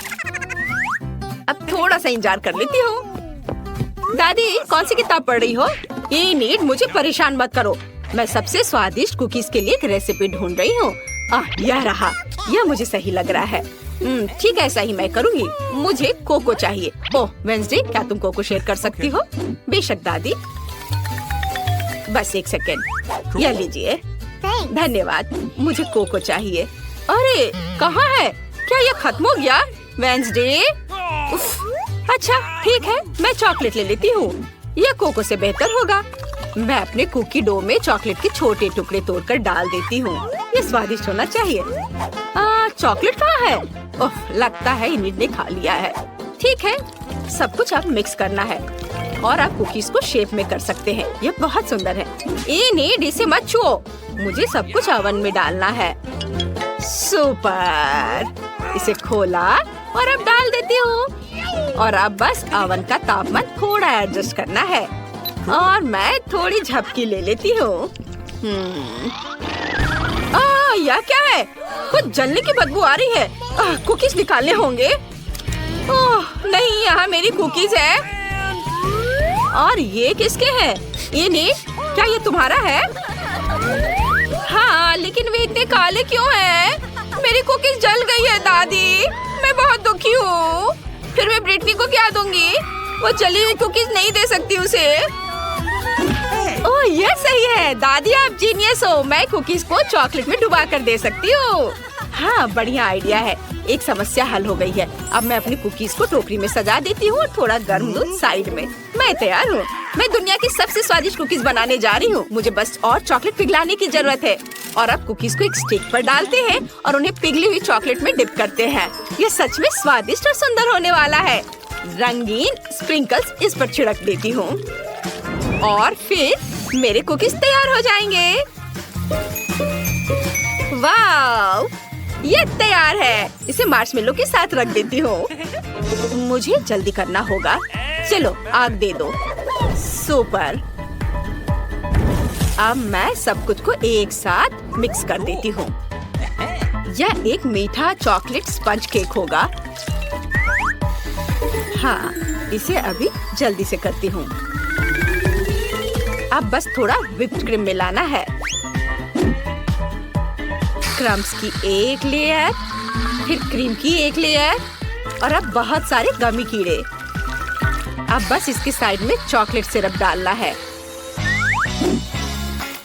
A: अब थोड़ा सा इंतजार कर लेती हूँ। दादी, कौन सी किताब पढ़ रही हो? इनिट, मुझे परेशान मत करो। मैं सबसे स्वादिष्ट कुकीज के लिए एक रेसिपी ढूंढ रही हूँ। यह रहा। यह मुझे सही लग रहा है। ठीक है, ऐसा ही मैं करूँगी। मुझे कोको चाहिए। ओह वेंसडे, क्या तुम कोको शेयर कर सकती हो? बेशक दादी। बस एक सेकेंड, यह लीजिए। धन्यवाद। मुझे कोको चाहिए। अरे कहाँ है? क्या यह खत्म हो गया? वेंसडे, अच्छा ठीक है, मैं चॉकलेट ले लेती हूँ। यह कोको से बेहतर होगा। मैं अपने कुकी डो में चॉकलेट के छोटे टुकड़े तोड़कर डाल देती हूँ। ये स्वादिष्ट होना चाहिए। चॉकलेट कहाँ है? ओह, लगता है इन्हें ने खा लिया है। ठीक है, सब कुछ अब मिक्स करना है और आप कुकीज को शेप में कर सकते हैं। ये बहुत सुंदर है। इन्हें इसे मत छुओ। मुझे सब कुछ ओवन में डालना है। सुपर। इसे खोला और अब डाल देती हूँ। और अब बस ओवन का तापमान थोड़ा एडजस्ट करना है और मैं थोड़ी झपकी ले लेती हूँ। यह क्या है? कुछ जलने की बदबू आ रही है। कुकीज निकालने होंगे। ओह नहीं, यहाँ मेरी कुकीज है। और ये किसके हैं? ये नीट, क्या ये तुम्हारा है? हाँ, लेकिन वे इतने काले क्यों हैं? मेरी कुकीज जल गई है दादी। मैं बहुत दुखी हूँ। फिर मैं ब्रिटनी को क्या दूंगी? वो जली हुई कुकीज नहीं दे सकती उसे। ओह ये सही है दादी, आप जीनियस हो। मैं कुकीज को चॉकलेट में डुबा कर दे सकती हूँ। हाँ, बढ़िया आइडिया है। एक समस्या हल हो गई है। अब मैं अपनी कुकीज को टोकरी में सजा देती हूँ और थोड़ा गर्म दूध साइड में। मैं तैयार हूँ। मैं दुनिया की सबसे स्वादिष्ट कुकीज बनाने जा रही हूँ। मुझे बस और चॉकलेट पिघलाने की जरूरत है। और अब कुकीज को एक स्टिक पर डालते हैं और उन्हें पिघली हुई चॉकलेट में डिप करते हैं। ये सच में स्वादिष्ट और सुंदर होने वाला है। रंगीन स्प्रिंकल्स इस पर छिड़क देती हूँ और फिर मेरे कुकीज तैयार हो जाएंगे। वाव, ये तैयार है। इसे मार्शमेलो के साथ रख देती हूँ। मुझे जल्दी करना होगा। चलो आग दे दो। सुपर। अब मैं सब कुछ को एक साथ मिक्स कर देती हूँ। यह एक मीठा चॉकलेट स्पंज केक होगा। हाँ, इसे अभी जल्दी से करती हूँ। अब बस थोड़ा व्हिप्ड क्रीम मिलाना है। क्रम्स की एक लेयर, फिर क्रीम की एक लेयर और अब बहुत सारे गमी कीड़े। अब बस इसके साइड में चॉकलेट सिरप डालना है।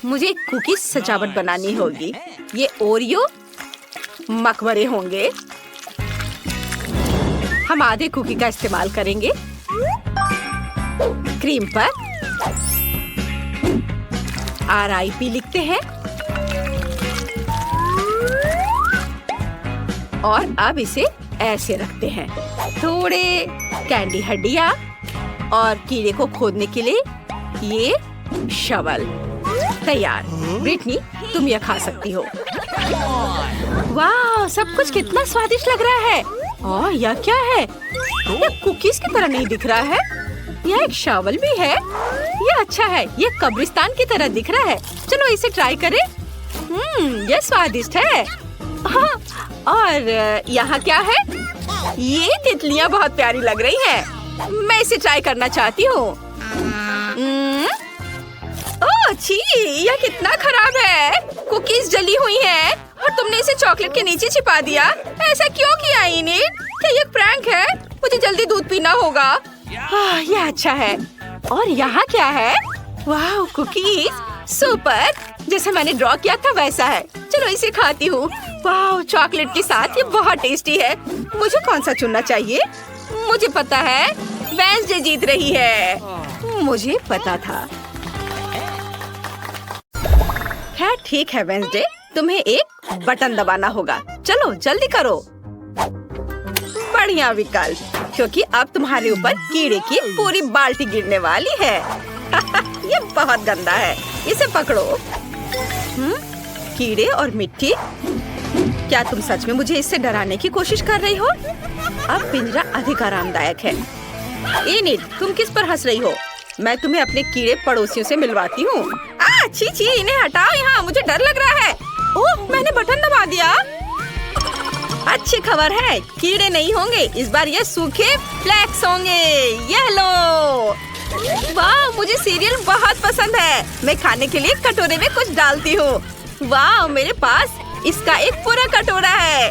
A: मुझे एक कुकी सजावट बनानी होगी। ये ओरियो मकबरे होंगे। हम आधे कुकी का इस्तेमाल करेंगे। क्रीम पर RIP लिखते हैं और अब इसे ऐसे रखते हैं। थोड़े कैंडी हड्डियाँ और कीड़े को खोदने के लिए ये शवल तैयार। ब्रिटनी, तुम यह खा सकती हो। वाह, सब कुछ कितना स्वादिष्ट लग रहा है। और यह क्या है? यह कुकीज की तरह नहीं दिख रहा है। यह एक शवल भी है। यह अच्छा है। यह कब्रिस्तान की तरह दिख रहा है। चलो इसे ट्राई करें। यह स्वादिष्ट है। हाँ, और यहाँ क्या है? ये तितलियाँ बहुत प्यारी लग रही हैं। मैं इसे ट्राई करना चाहती हूँ। ओह छी, यह कितना खराब है। कुकीज जली हुई हैं और तुमने इसे चॉकलेट के नीचे छिपा दिया। ऐसा क्यों किया इनिट? क्या ये प्रैंक है? मुझे जल्दी दूध पीना होगा। यह अच्छा है। और यहाँ क्या है? वाह, कुकीज सुपर। जैसे मैंने ड्रॉ किया था वैसा है। चलो इसे खाती हूँ। वाह, चॉकलेट के साथ ये बहुत टेस्टी है। मुझे कौन सा चुनना चाहिए? मुझे पता है, वेंसडे जीत रही है। मुझे पता था। खैर ठीक है वेंसडे, तुम्हें एक बटन दबाना होगा। चलो जल्दी करो। बढ़िया विकल्प, क्योंकि अब तुम्हारे ऊपर कीड़े की पूरी बाल्टी गिरने वाली है। ये बहुत गंदा है। इसे पकड़ो। कीड़े और मिट्टी। क्या तुम सच में मुझे इससे डराने की कोशिश कर रही हो? अब पिंजरा अधिक आरामदायक है। इनिट, तुम किस पर हंस रही हो? मैं तुम्हें अपने कीड़े पड़ोसियों से मिलवाती हूँ। छी छी, इन्हें हटाओ यहाँ, मुझे डर लग रहा है। ओह, मैंने बटन दबा दिया। अच्छी खबर है, कीड़े नहीं होंगे। इस बार ये सूखे फ्लेक्स होंगे। ये लो। वाह, मुझे सीरियल बहुत पसंद है। मैं खाने के लिए कटोरे में कुछ डालती हूँ। वाह, मेरे पास इसका एक पूरा कटोरा है।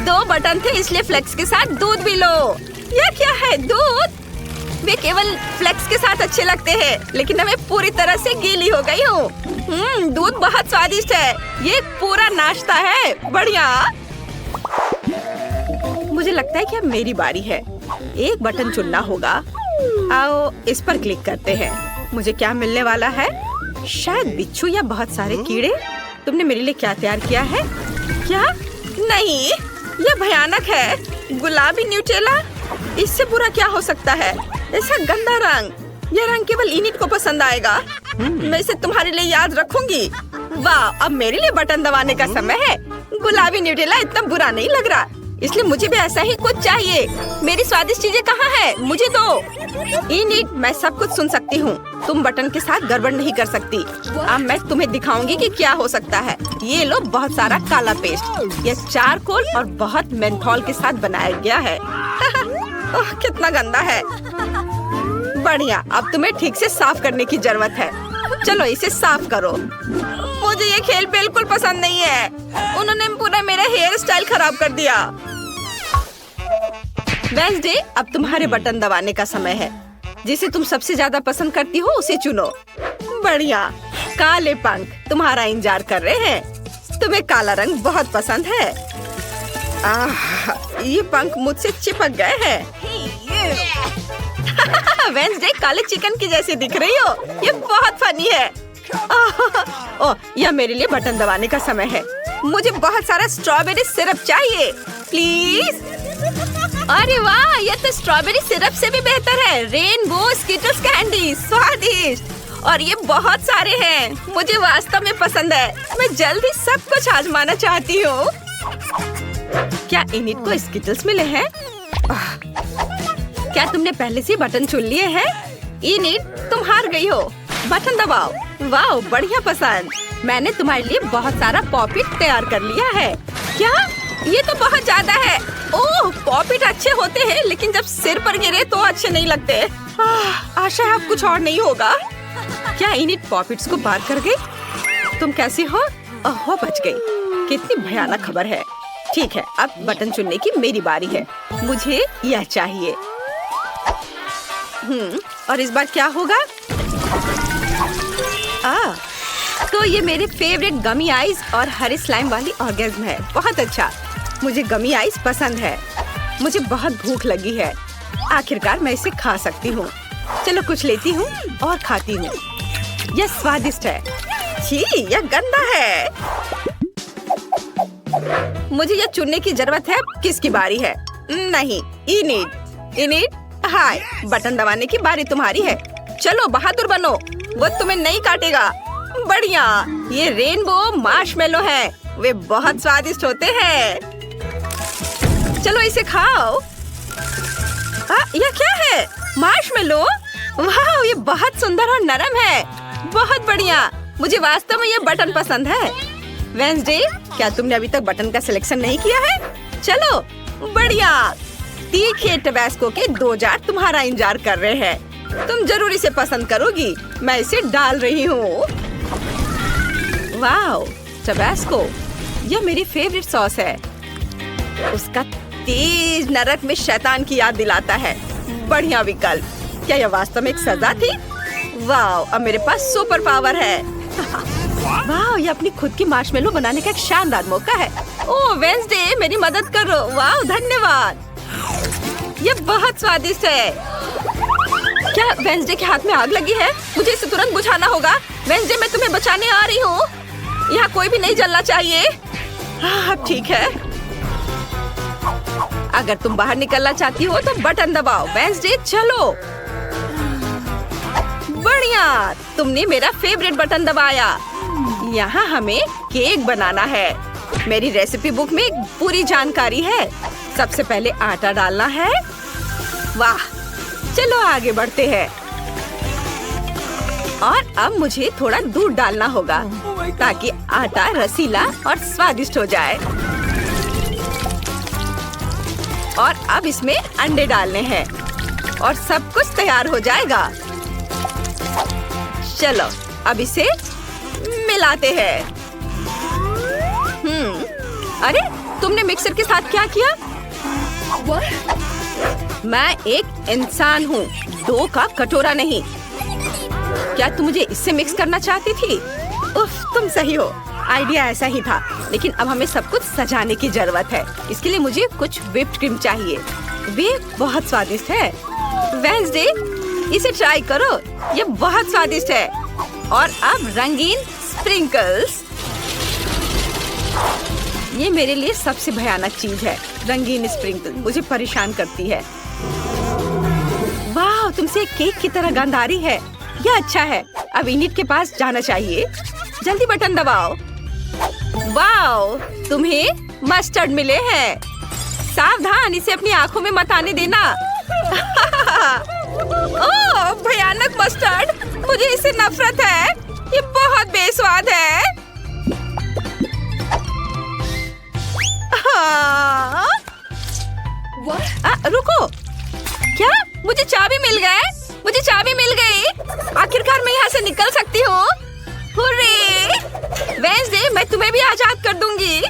A: 2 बटन थे इसलिए फ्लेक्स के साथ दूध भी लो। यह क्या है? दूध? वे केवल फ्लेक्स के साथ अच्छे लगते हैं, लेकिन अब मैं पूरी तरह से गीली हो गई हूँ। दूध बहुत स्वादिष्ट है। ये एक पूरा नाश्ता है। बढ़िया। मुझे लगता है कि अब मेरी बारी है। एक बटन चुनना होगा। आओ इस पर क्लिक करते हैं। मुझे क्या मिलने वाला है? शायद बिच्छू या बहुत सारे कीड़े। तुमने मेरे लिए क्या तैयार किया है? क्या? नहीं, यह भयानक है। गुलाबी न्यूटेला? इससे बुरा क्या हो सकता है? ऐसा गंदा रंग। यह रंग केवल इनिट को पसंद आएगा। मैं इसे तुम्हारे लिए याद रखूंगी। वाह, अब मेरे लिए बटन दबाने का समय है। गुलाबी न्यूटेला इतना बुरा नहीं लग रहा, इसलिए मुझे भी ऐसा ही कुछ चाहिए। मेरी स्वादिष्ट चीजें कहाँ है? मुझे दो। इनिट, मैं सब कुछ सुन सकती हूँ। तुम बटन के साथ गड़बड़ नहीं कर सकती। अब मैं तुम्हें दिखाऊंगी कि क्या हो सकता है। ये लो बहुत सारा काला पेस्ट। ये चारकोल और बहुत मेंथोल के साथ बनाया गया है। ओह, कितना गंदा है। बढ़िया, अब तुम्हें ठीक से साफ करने की जरूरत है। चलो इसे साफ करो। मुझे ये खेल बिल्कुल पसंद नहीं है। उन्होंने पूरा मेरा हेयर स्टाइल खराब कर दिया। वेंसडे, अब तुम्हारे बटन दबाने का समय है। जिसे तुम सबसे ज्यादा पसंद करती हो उसे चुनो। बढ़िया। काले पंख तुम्हारा इंतजार कर रहे हैं। तुम्हें काला रंग बहुत पसंद है। ये पंख मुझसे चिपक गए हैं। वेंसडे, काले चिकन की जैसी दिख रही हो। ये बहुत फनी है। ओह, यह मेरे लिए बटन दबाने का समय है। मुझे बहुत सारा स्ट्रॉबेरी सिरप चाहिए, प्लीज। अरे वाह, यह तो स्ट्रॉबेरी सिरप से भी बेहतर है। रेनबो स्किटल्स कैंडी, स्वादिष्ट। और ये बहुत सारे हैं। मुझे वास्तव में पसंद है। मैं जल्दी सब कुछ आजमाना चाहती हूँ। क्या इनिट को स्किटल्स मिले हैं? क्या तुमने पहले से बटन चुन लिए हैं? इनिट, तुम हार गई हो। बटन दबाओ। वाह, बढ़िया पसंद। मैंने तुम्हारे लिए बहुत सारा पॉपिट तैयार कर लिया है। क्या? ये तो बहुत ज्यादा है। ओह, पॉपिट अच्छे होते हैं, लेकिन जब सिर पर गिरे तो अच्छे नहीं लगते। आशा है अब कुछ और नहीं होगा। क्या इनिट पॉपिट्स को पार कर गई? तुम कैसी हो? ओह, बच गई। कितनी भयानक खबर है। ठीक है, अब बटन चुनने की मेरी बारी है। मुझे यह चाहिए। और इस बार क्या होगा? तो ये मेरे फेवरेट गमी आइस और हरे स्लाइम वाली ऑर्गेज्म है। बहुत अच्छा। मुझे गमी आइस पसंद है। मुझे बहुत भूख लगी है। आखिरकार मैं इसे खा सकती हूँ। चलो कुछ लेती हूँ और खाती हूँ। यह स्वादिष्ट है। छी, यह गंदा है। मुझे यह चुनने की जरूरत है। किसकी बारी है? नहीं, इनिट। इनिट, हाय, बटन दबाने की बारी तुम्हारी है। चलो बहादुर बनो, वो तुम्हें नहीं काटेगा। बढ़िया। ये रेनबो मार्शमेलो है। वे बहुत स्वादिष्ट होते हैं। चलो इसे खाओ। यह क्या है? मार्शमेलो? वाह, ये बहुत सुंदर और नरम है। बहुत बढ़िया। मुझे वास्तव में ये बटन पसंद है। वेंसडे, क्या तुमने अभी तक बटन का सिलेक्शन नहीं किया है? चलो, बढ़िया। तीखे टबैस्को के 2 जार तुम्हारा इंतजार कर रहे हैं। तुम जरूर इसे पसंद करोगी। मैं इसे डाल रही हूँ। वाह, टबैस्को, यह मेरी फेवरेट सॉस है। उसका तेज नरक में शैतान की याद दिलाता है। बढ़िया विकल्प। क्या यह वास्तव में एक सजा थी? वाह, अब मेरे पास सुपर पावर है। वाह, ये अपनी खुद की मार्शमेलो बनाने का एक शानदार मौका है। ओह वेंसडे, मेरी मदद करो। वाह, धन्यवाद। ये बहुत स्वादिष्ट है। क्या वेंसडे के हाथ में आग लगी है? मुझे इसे तुरंत बुझाना होगा। वेंसडे, मैं तुम्हें बचाने आ रही हूँ। यहाँ कोई भी नहीं जलना चाहिए। अब ठीक है। अगर तुम बाहर निकलना चाहती हो तो बटन दबाओ। वेंसडे, चलो। बढ़िया, तुमने मेरा फेवरेट बटन दबाया। यहाँ हमें केक बनाना है। मेरी रेसिपी बुक में पूरी जानकारी है। सबसे पहले आटा डालना है। वाह, चलो आगे बढ़ते हैं। और अब मुझे थोड़ा दूध डालना होगा ताकि आटा रसीला और स्वादिष्ट हो जाए। और अब इसमें अंडे डालने हैं और सब कुछ तैयार हो जाएगा। चलो अब इसे मिलाते हैं। अरे तुमने मिक्सर के साथ क्या किया? मैं एक इंसान हूँ, 2 का कटोरा नहीं। क्या तुम मुझे इससे मिक्स करना चाहती थी? उफ, तुम सही हो, आइडिया ऐसा ही था। लेकिन अब हमें सब कुछ सजाने की जरूरत है। इसके लिए मुझे कुछ व्हिप्ड क्रीम चाहिए। वे बहुत स्वादिष्ट है। वेडनेसडे, इसे ट्राई करो, ये बहुत स्वादिष्ट है। और अब रंगीन स्प्रिंकल्स। ये मेरे लिए सबसे भयानक चीज है। रंगीन स्प्रिंकल मुझे परेशान करती है। वाह, तुमसे केक की तरह गंध आ रही है। यह अच्छा है। अब इनिट के पास जाना चाहिए। जल्दी बटन दबाओ। वाह, तुम्हें मस्टर्ड मिले हैं। सावधान, इसे अपनी आंखों में मत आने देना। ओह, भयानक मस्टर्ड, मुझे इससे नफरत है। ये बहुत बेस्वाद है। रुको, क्या मुझे चाबी मिल गए? मुझे चाबी मिल गई। आखिरकार मैं यहाँ से निकल सकती हूँ। हुर्रे! वेडनेसडे, मैं तुम्हें भी आजाद कर दूंगी।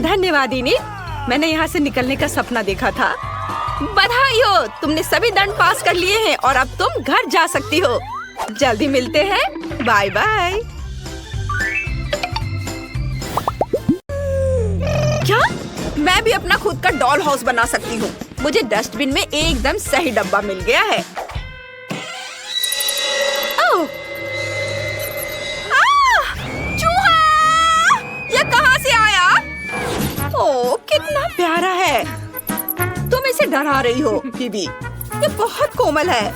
A: धन्यवाद इनिट, मैंने यहाँ से निकलने का सपना देखा था। बधाई हो, तुमने सभी दंड पास कर लिए हैं और अब तुम घर जा सकती हो। जल्दी मिलते हैं। Bye bye. क्या मैं भी अपना खुद का डॉल हाउस बना सकती हूँ? मुझे डस्टबिन में एकदम सही डब्बा मिल गया है। ओह! चूहा! ये कहाँ से आया? ओह, कितना प्यारा है। तुम इसे डरा रही हो बीबी। ये बहुत कोमल है।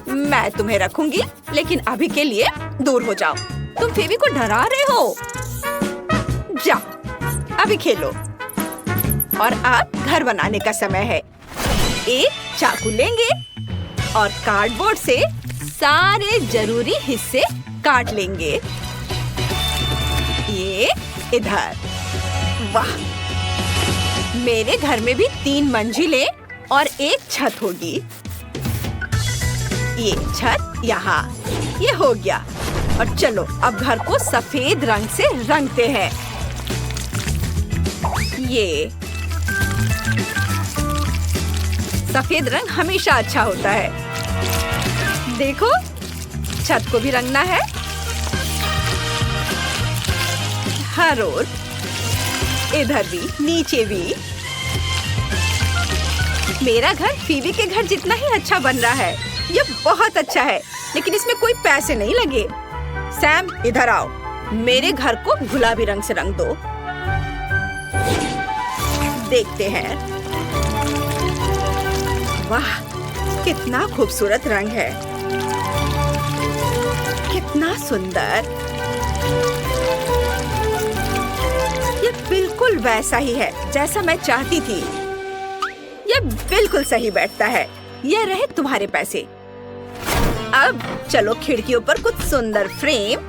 A: मैं तुम्हें रखूंगी, लेकिन अभी के लिए दूर हो जाओ। तुम फेबी को डरा रहे हो। जाओ, अभी खेलो। और अब घर बनाने का समय है। एक चाकू लेंगे और कार्डबोर्ड से सारे जरूरी हिस्से काट लेंगे। ये इधर। वाह, मेरे घर में भी 3 मंजिलें और एक छत होगी। ये छत यहाँ। ये हो गया। और चलो अब घर को सफेद रंग से रंगते हैं। ये सफेद रंग हमेशा अच्छा होता है। देखो, छत को भी रंगना है। हर ओर, इधर भी, नीचे भी। मेरा घर फीबी के घर जितना ही अच्छा बन रहा है। ये बहुत अच्छा है, लेकिन इसमें कोई पैसे नहीं लगे। सैम, इधर आओ। मेरे घर को गुलाबी रंग से रंग दो। देखते हैं। वाह, कितना खूबसूरत रंग है। कितना सुंदर। ये बिल्कुल वैसा ही है जैसा मैं चाहती थी। ये बिल्कुल सही बैठता है। ये रहे तुम्हारे पैसे। अब चलो खिड़कियों पर कुछ सुंदर फ्रेम,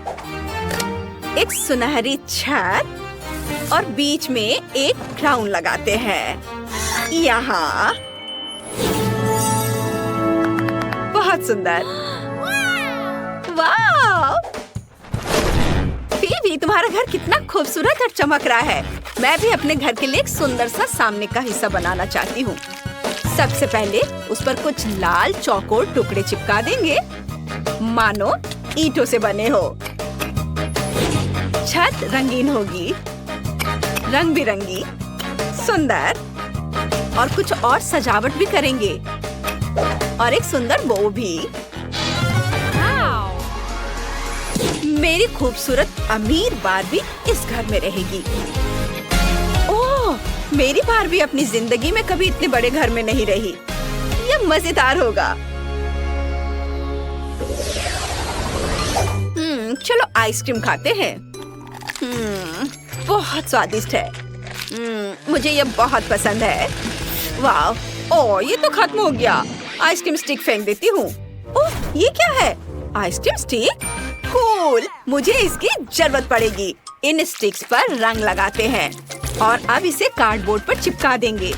A: एक सुनहरी छत और बीच में एक क्राउन लगाते हैं। यहाँ बहुत सुंदर। वाह! फीबी, तुम्हारा घर कितना खूबसूरत और चमक रहा है। मैं भी अपने घर के लिए एक सुंदर सा सामने का हिस्सा बनाना चाहती हूँ। सबसे पहले उस पर कुछ लाल चौकोर टुकड़े चिपका देंगे, मानो ईंटों से बने हो। छत रंगीन होगी, रंग बिरंगी, सुंदर। और कुछ और सजावट भी करेंगे और एक सुंदर बो भी। मेरी खूबसूरत अमीर बारबी इस घर में रहेगी। ओह, मेरी बारबी अपनी जिंदगी में कभी इतने बड़े घर में नहीं रही। यह मजेदार होगा। चलो आइसक्रीम खाते हैं। बहुत स्वादिष्ट है। मुझे यह बहुत पसंद है। वाह! ओह, ये तो खत्म हो गया। आइसक्रीम स्टिक फेंक देती हूँ। ओह, ये क्या है? Ice cream stick? कूल! मुझे इसकी जरूरत पड़ेगी। इन स्टिक्स पर रंग लगाते हैं और अब इसे कार्डबोर्ड पर चिपका देंगे।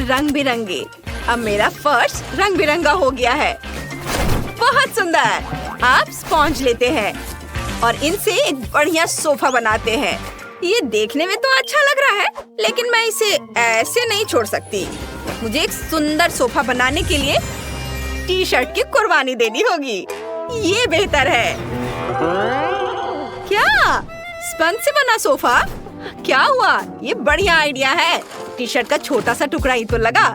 A: रंग बिरंगे। अब मेरा फर्श रंग बिरंगा हो गया है। बहुत सुंदर। अब स्पॉन्ज लेते हैं और इनसे एक बढ़िया सोफा बनाते हैं। ये देखने में तो अच्छा लग रहा है, लेकिन मैं इसे ऐसे नहीं छोड़ सकती। मुझे एक सुंदर सोफा बनाने के लिए टी शर्ट की कुर्बानी देनी होगी। ये बेहतर है। क्या स्पंज से बना सोफा? क्या हुआ? ये बढ़िया आइडिया है। टी शर्ट का छोटा सा टुकड़ा ही तो लगा,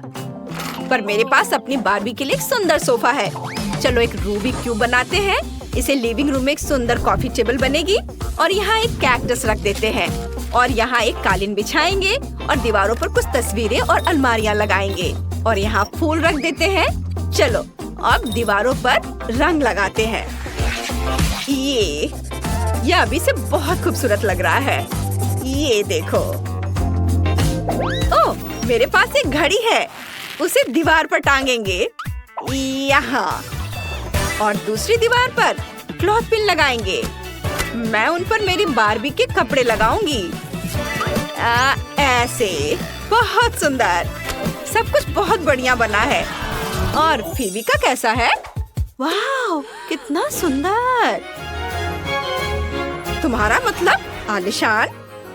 A: पर मेरे पास अपनी बार्बी के लिए एक सुंदर सोफा है। चलो एक रूबिक क्यूब बनाते हैं। इसे लिविंग रूम में एक सुंदर कॉफी टेबल बनेगी और यहाँ एक कैक्टस रख देते हैं और यहाँ एक कालीन बिछाएंगे और दीवारों पर कुछ तस्वीरें और अलमारियाँ लगाएंगे और यहाँ फूल रख देते हैं। चलो अब दीवारों पर रंग लगाते हैं। ये अभी से बहुत खूबसूरत लग रहा है। ये देखो। ओह, मेरे पास एक घड़ी है। उसे दीवार पर टांगेंगे यहाँ और दूसरी दीवार पर क्लॉथ पिन लगाएंगे। मैं उन पर मेरी बार्बी के कपड़े लगाऊंगी। ऐसे। बहुत सुंदर। सब कुछ बहुत बढ़िया बना है। और फीवी का कैसा है? वाह, कितना सुंदर। तुम्हारा मतलब आलिशान?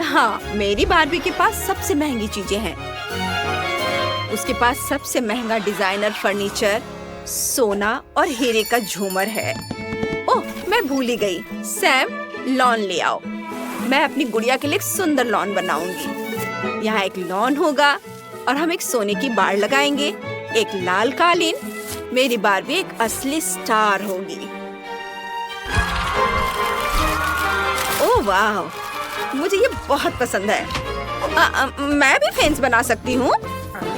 A: हाँ, मेरी बार्बी के पास सबसे महंगी चीजें हैं। उसके पास सबसे महंगा डिजाइनर फर्नीचर, सोना और हीरे का झूमर है। ओह, मैं भूल ही गई। सैम, लॉन ले आओ। मैं अपनी गुड़िया के लिए एक सुंदर लॉन बनाऊंगी। यहाँ एक लॉन होगा और हम एक सोने की बाड़ लगाएंगे, एक लाल कालीन। मेरी बार्बी एक असली स्टार होगी। ओह वाह, मुझे ये बहुत पसंद है। मैं भी फेंस बना सकती हूँ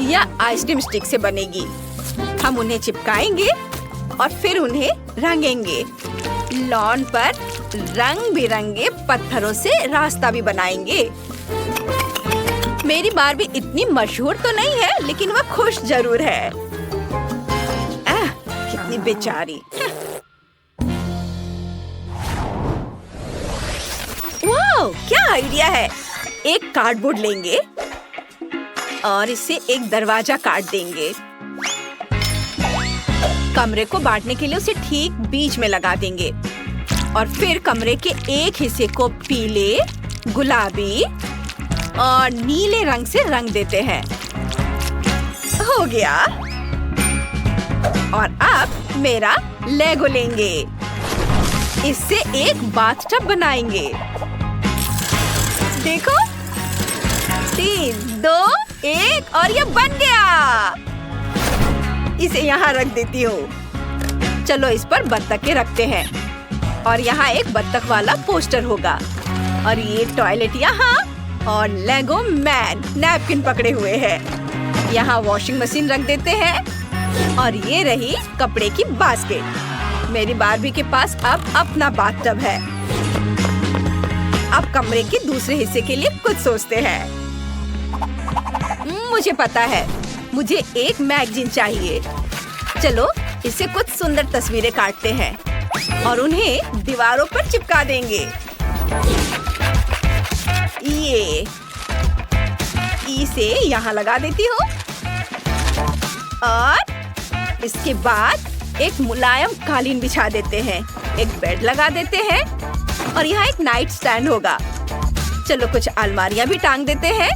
A: या आइसक्रीम स्टिक से बनेगी। हम उन्हें चिपकाएंगे और फिर उन्हें रंगेंगे। लॉन पर रंग बिरंगे पत्थरों से रास्ता भी बनाएंगे। मेरी बार्बी इतनी मशहूर तो नहीं है, लेकिन वह खुश जरूर है। कितनी बेचारी। वाह, क्या आइडिया है। एक कार्डबोर्ड लेंगे और इसे एक दरवाजा काट देंगे। कमरे को बांटने के लिए उसे ठीक बीच में लगा देंगे और फिर कमरे के एक हिस्से को पीले, गुलाबी और नीले रंग से रंग देते हैं। हो गया। और अब मेरा लेगो लेंगे। इससे एक बाथटब बनाएंगे। देखो, 3, 2, 1 और ये बन गया। इसे यहाँ रख देती हूँ। चलो इस पर बत्तखें रखते हैं और यहाँ एक बत्तख वाला पोस्टर होगा और ये टॉयलेट यहाँ और लेगो मैन नैपकिन पकड़े हुए है। यहाँ वॉशिंग मशीन रख देते हैं और ये रही कपड़े की बास्केट। मेरी बार्बी के पास अब अपना बाथटब है। अब कमरे के दूसरे हिस्से के लिए कुछ सोचते हैं। मुझे पता है, मुझे एक मैगजीन चाहिए। चलो इससे कुछ सुंदर तस्वीरें काटते हैं और उन्हें दीवारों पर चिपका देंगे। ये इसे यहाँ लगा देती हूँ और इसके बाद एक मुलायम कालीन बिछा देते हैं, एक बेड लगा देते हैं और यहाँ एक नाइट स्टैंड होगा। चलो कुछ अलमारियाँ भी टांग देते हैं।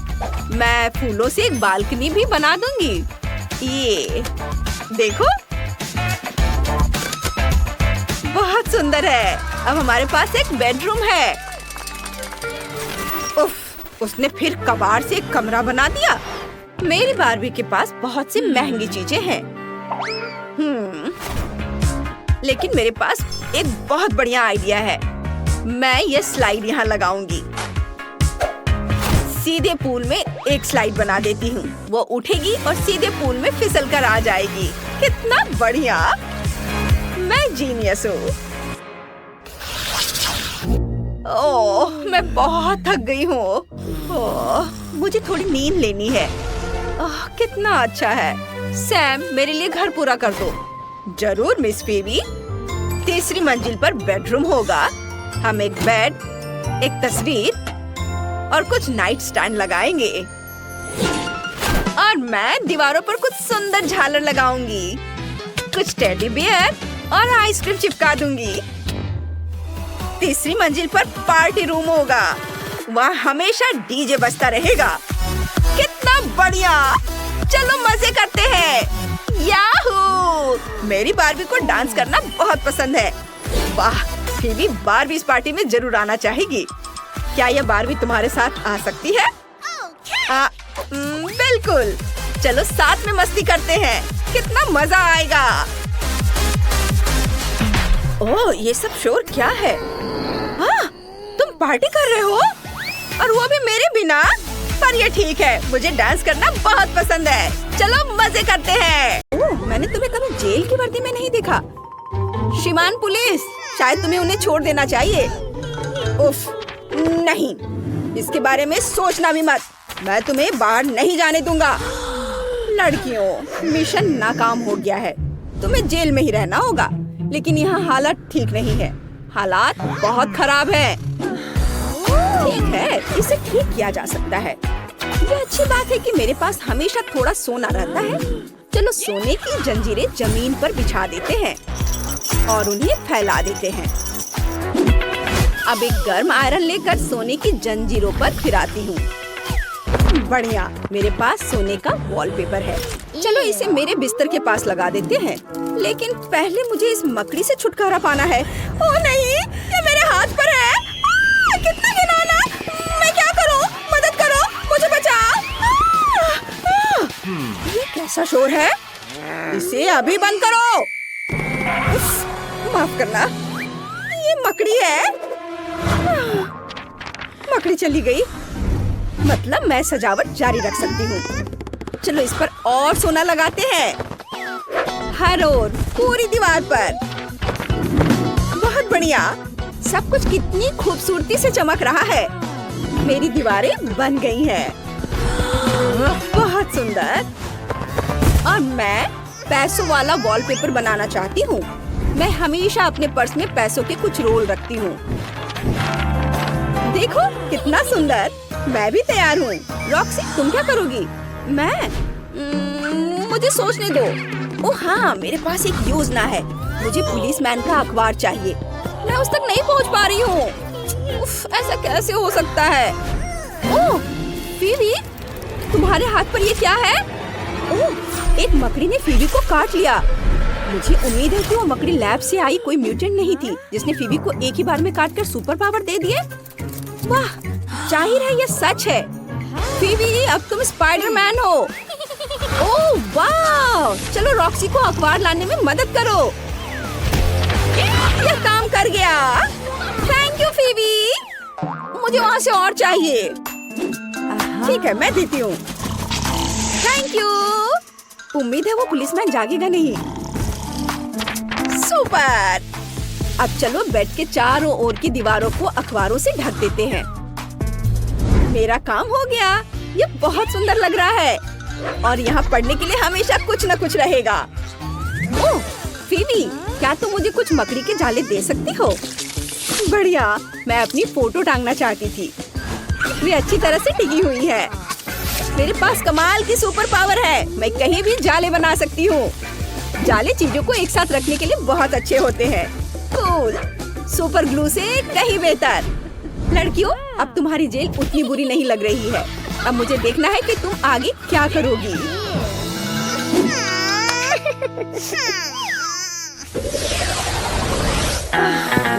A: मैं फूलों से एक बालकनी भी बना दूंगी। ये देखो, बहुत सुंदर है। अब हमारे पास एक बेडरूम है। उफ, उसने फिर कबाड़ से एक कमरा बना दिया। मेरी बार्बी के पास बहुत सी महंगी चीजें हैं। लेकिन मेरे पास एक बहुत बढ़िया आइडिया है। मैं ये स्लाइड यहाँ लगाऊंगी। सीधे पूल में एक स्लाइड बना देती हूँ। वो उठेगी और सीधे पूल में फिसल कर आ जाएगी। कितना बढ़िया। मैं जीनियस हूँ। ओह, मैं बहुत थक गई हूँ। ओह, मुझे थोड़ी नींद लेनी है। ओह, कितना अच्छा है। सैम, मेरे लिए घर पूरा कर दो। जरूर मिस फीवी। तीसरी मंजिल पर बेडरूम होगा। हम एक बेड, एक तस्वीर और कुछ नाइट स्टैंड लगाएंगे और मैं दीवारों पर कुछ सुंदर झालर लगाऊंगी। कुछ टेडी बियर और आइसक्रीम चिपका दूंगी। तीसरी मंजिल पर पार्टी रूम होगा। वहाँ हमेशा डीजे बजता रहेगा। कितना बढ़िया, चलो मजे करते हैं। याहू! मेरी बारबी को डांस करना बहुत पसंद है। वाह, फीबी बारबी इस पार्टी में जरूर आना चाहेगी। क्या यह बारबी तुम्हारे साथ आ सकती है? बिल्कुल, चलो साथ में मस्ती करते हैं। कितना मजा आएगा। ओह, ये सब शोर क्या है? हाँ, तुम पार्टी कर रहे हो और वो भी मेरे बिना? पर ये ठीक है, मुझे डांस करना बहुत पसंद है। चलो मजे करते हैं। ओह, मैंने तुम्हें कभी जेल की वर्दी में नहीं देखा। श्रीमान पुलिस, शायद तुम्हें उन्हें छोड़ देना चाहिए। उफ, नहीं, इसके बारे में सोचना भी मत। मैं तुम्हें बाहर नहीं जाने दूंगा। लड़कियों, मिशन नाकाम हो गया है। तुम्हें जेल में ही रहना होगा। लेकिन यहाँ हालत ठीक नहीं है। हालात बहुत खराब है। ठीक है, इसे ठीक किया जा सकता है। ये अच्छी बात है कि मेरे पास हमेशा थोड़ा सोना रहता है। चलो सोने की जंजीरें जमीन पर बिछा देते हैं और उन्हें फैला देते हैं। अब एक गर्म आयरन लेकर सोने की जंजीरों पर फिराती हूँ। बढ़िया, मेरे पास सोने का वॉलपेपर है। चलो इसे मेरे बिस्तर के पास लगा देते हैं। लेकिन पहले मुझे इस मकड़ी से छुटकारा पाना है। ओह नहीं, ये मेरे हाथ पर है। कितना घिनौना! मैं क्या करूं? मदद करो, मुझे बचाओ। ये कैसा शोर है? इसे अभी बंद करो। माफ करना, ये मकड़ी है। मकड़ी चली गई, मतलब मैं सजावट जारी रख सकती हूँ। चलो इस पर और सोना लगाते हैं, हर ओर पूरी दीवार पर। बहुत बढ़िया, सब कुछ कितनी खूबसूरती से चमक रहा है। मेरी दीवारें बन गई हैं। बहुत सुंदर। और मैं पैसों वाला वॉलपेपर बनाना चाहती हूँ। मैं हमेशा अपने पर्स में पैसों के कुछ रोल रखती हूँ। देखो कितना सुंदर। मैं भी तैयार हूँ। रॉक्सी, तुम क्या करोगी? मुझे सोचने दो। ओह हाँ, मेरे पास एक योजना है। मुझे पुलिसमैन का अखबार चाहिए। मैं उस तक नहीं पहुँच पा रही हूँ। उफ, ऐसा कैसे हो सकता है? ओह फीबी, तुम्हारे हाथ पर ये क्या है? ओह, एक मकड़ी ने फीबी को काट लिया। मुझे उम्मीद है कि वो मकड़ी लैब से आई कोई म्यूटेंट नहीं थी जिसने फीबी को एक ही बार में काटकर सुपर पावर दे दिए। वाह, जाहिर है ये सच है। फीबी, अब तुम स्पाइडरमैन हो। ओह वाह, चलो रॉक्सी को अखबार लाने में मदद करो। यह काम कर गया। Thank you Phoebe. मुझे वहाँ से और चाहिए। ठीक है, मैं देती हूँ। Thank you. उम्मीद है वो पुलिसमैन जागेगा नहीं। सुपर। अब चलो बेड के चारों ओर की दीवारों को अखबारों से ढक देते हैं। मेरा काम हो गया। ये बहुत सुंदर लग रहा है और यहाँ पढ़ने के लिए हमेशा कुछ न कुछ रहेगा। ओह फीबी, क्या तुम मुझे कुछ मकड़ी के जाले दे सकती हो? बढ़िया, मैं अपनी फोटो टांगना चाहती थी। वे अच्छी तरह से टिकी हुई है। मेरे पास कमाल की सुपर पावर है। मैं कहीं भी जाले बना सकती हूँ। जाले चीजों को एक साथ रखने के लिए बहुत अच्छे होते हैं। कूल, सुपर ग्लू से कहीं बेहतर। लड़कियों, अब तुम्हारी जेल उतनी बुरी नहीं लग रही है। अब मुझे देखना है कि तुम आगे क्या करोगी।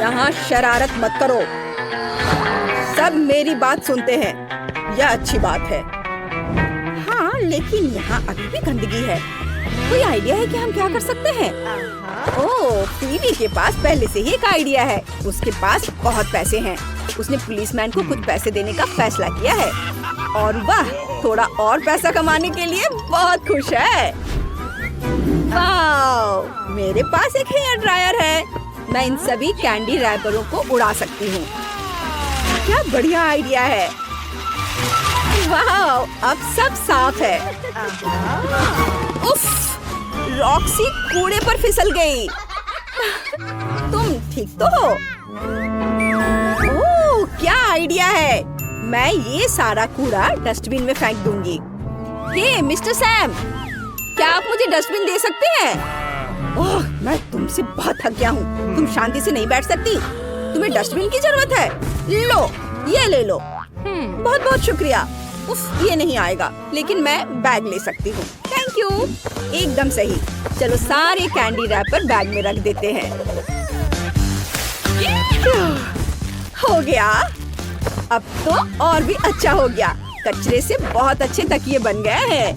A: यहाँ शरारत मत करो। सब मेरी बात सुनते हैं। यह अच्छी बात है। हाँ, लेकिन यहाँ अभी भी गंदगी है। कोई आइडिया है कि हम क्या कर सकते हैं? ओह, फीबी के पास पहले से ही एक आइडिया है। उसके पास बहुत पैसे हैं। उसने पुलिसमैन को कुछ पैसे देने का फैसला किया है और वह थोड़ा और पैसा कमाने के लिए बहुत खुश है। वाह, मेरे पास एक हेयर ड्रायर है। मैं इन सभी कैंडी रैपरों को उड़ा सकती हूँ। क्या बढ़िया आइडिया है। वाह, अब सब साफ है। उफ, रॉक्सी कूड़े पर फिसल गई। तुम ठीक तो हो? ओह, क्या आइडिया है। मैं ये सारा कूड़ा डस्टबिन में फेंक दूंगी। हे मिस्टर सैम, क्या आप मुझे डस्टबिन दे सकते हैं? ओह, मैं तुमसे बहुत थक गया हूँ। तुम शांति से नहीं बैठ सकती? तुम्हें डस्टबिन की जरूरत है? लो, ये ले लो। बहुत बहुत शुक्रिया। उफ, ये नहीं आएगा, लेकिन मैं बैग ले सकती हूँ। Thank you. एकदम सही। चलो सारे कैंडी रैपर बैग में रख देते हैं। हो गया। अब तो और भी अच्छा हो गया। कचरे से बहुत अच्छे तकिए बन गए हैं।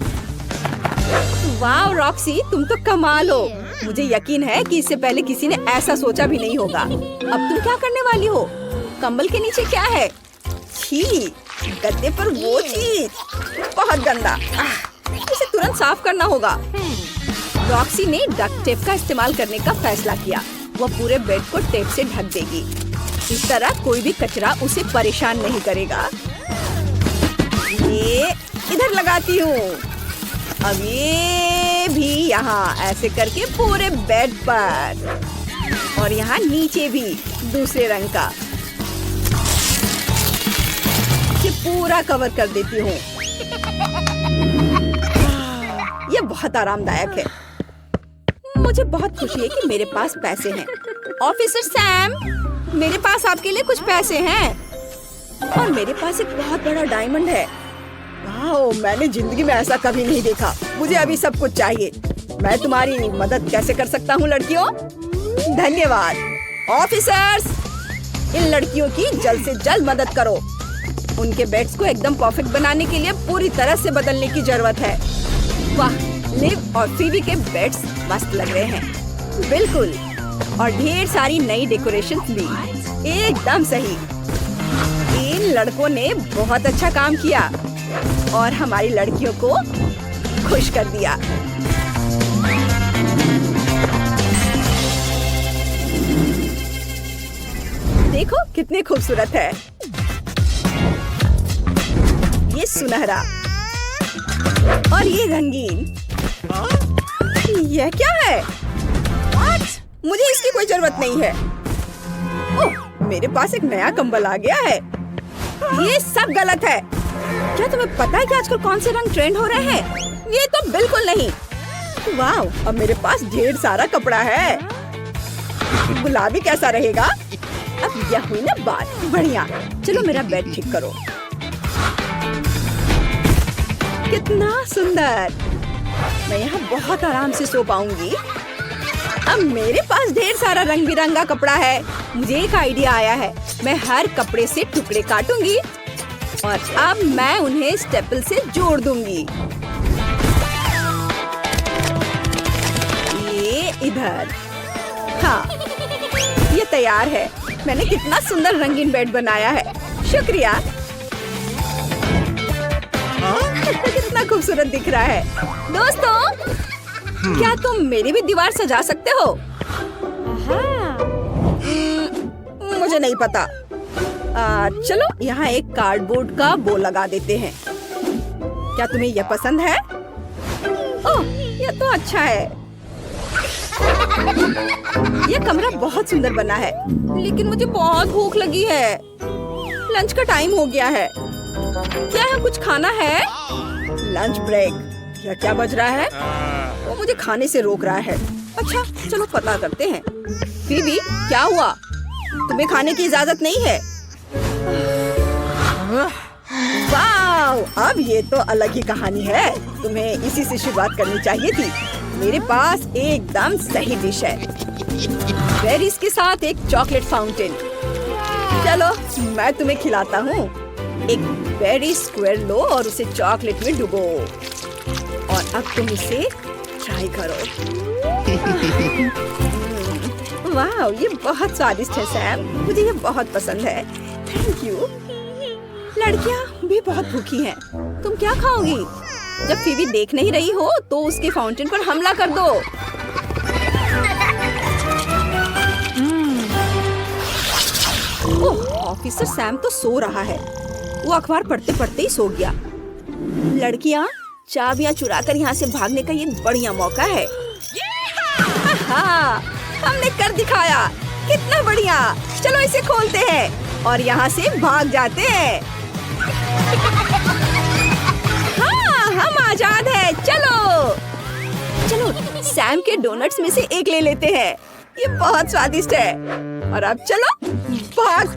A: वाह रॉक्सी, तुम तो कमाल हो। मुझे यकीन है कि इससे पहले किसी ने ऐसा सोचा भी नहीं होगा। अब तुम क्या करने वाली हो? कंबल के नीचे क्या है? छी, गद्दे पर वो चीज, बहुत गंदा। इसे तुरंत साफ करना होगा। रॉक्सी ने डक्ट टेप का इस्तेमाल करने का फैसला किया। वह पूरे बेड को टेप से ढक देगी। इस तरह कोई भी कचरा उसे परेशान नहीं करेगा। ये इधर लगाती हूँ। अब ये भी यहाँ, ऐसे करके पूरे बेड पर, और यहाँ नीचे भी दूसरे रंग का। ये पूरा कवर कर देती हूँ। ये बहुत आरामदायक है। मुझे बहुत खुशी है कि मेरे पास पैसे हैं। ऑफिसर सैम, मेरे पास आपके लिए कुछ पैसे हैं और मेरे पास एक बहुत बड़ा डायमंड है। वाह, मैंने जिंदगी में ऐसा कभी नहीं देखा। मुझे अभी सब कुछ चाहिए। मैं तुम्हारी मदद कैसे कर सकता हूँ लड़कियों? धन्यवाद। ऑफिसर्स, इन लड़कियों की जल्द से जल्द मदद करो। उनके बेड्स को एकदम परफेक्ट बनाने के लिए पूरी तरह से बदलने की जरूरत है। वाह, लिव और फीबी के बेड्स मस्त लग रहे हैं। बिल्कुल, और ढेर सारी नई डेकोरेशंस भी। एकदम सही। इन लड़कों ने बहुत अच्छा काम किया और हमारी लड़कियों को खुश कर दिया। देखो कितने खूबसूरत है। ये सुनहरा और ये रंगीन। यह क्या है? मुझे इसकी कोई जरूरत नहीं है। ओह, मेरे पास एक नया कंबल आ गया है। ये सब गलत है। क्या तुम्हें पता है कि आजकल कौन से रंग ट्रेंड हो रहे हैं? ये तो बिल्कुल नहीं। वाह, अब मेरे पास ढेर सारा कपड़ा है। गुलाबी कैसा रहेगा? अब यह हुई ना बात। बढ़िया। चलो मेरा बेड ठीक करो। कितना सुंदर। मैं यहाँ बहुत आराम से सो पाऊंगी। अब मेरे पास ढेर सारा रंग बिरंगा कपड़ा है। मुझे एक आइडिया आया है। मैं हर कपड़े से टुकड़े काटूंगी और अब मैं उन्हें स्टेपल से जोड़ दूंगी। ये इधर। हाँ, ये तैयार है। मैंने कितना सुंदर रंगीन बेड बनाया है। शुक्रिया। कितना खूबसूरत दिख रहा है। दोस्तों, क्या तुम मेरी भी दीवार सजा सकते हो? मुझे नहीं पता। चलो यहाँ एक कार्डबोर्ड का बो लगा देते हैं। क्या तुम्हें यह पसंद है? ओह, यह तो अच्छा है। यह कमरा बहुत सुंदर बना है, लेकिन मुझे बहुत भूख लगी है। लंच का टाइम हो गया है। क्या यहाँ कुछ खाना है? Lunch break. यह क्या बज रहा है? वो मुझे खाने से रोक रहा है। अच्छा, चलो पता करते हैं। फीबी, क्या हुआ? तुम्हें खाने की इजाजत नहीं है? वाव, अब ये तो अलग ही कहानी है। तुम्हें इसी से शुरुआत करनी चाहिए थी। मेरे पास एकदम सही डिश है। बेरीज के साथ एक चॉकलेट फाउंटेन। चलो मैं तुम्हें खिलाता हूँ। एक बेरी स्क्वायर लो और उसे चॉकलेट में डुबो, और अब तुम इसे ट्राई करो। वाह, ये बहुत स्वादिष्ट है सैम। मुझे ये बहुत पसंद है। Thank you. लड़कियाँ भी बहुत भूखी हैं। तुम क्या खाओगी? जब फीबी देख नहीं रही हो तो उसके फाउंटेन पर हमला कर दो। ओह, ऑफिसर सैम तो सो रहा है। वो अखबार पढ़ते पढ़ते ही सो गया। लड़कियाँ, चाबियाँ चुराकर यहाँ से भागने का ये बढ़िया मौका है। हाँ, हमने कर दिखाया। कितना बढ़िया। चलो इसे खोलते हैं और यहाँ से भाग जाते हैं। हाँ, हम आजाद हैं। चलो चलो सैम के डोनट्स में से एक ले लेते हैं। ये बहुत स्वादिष्ट है। और अब चलो भाग।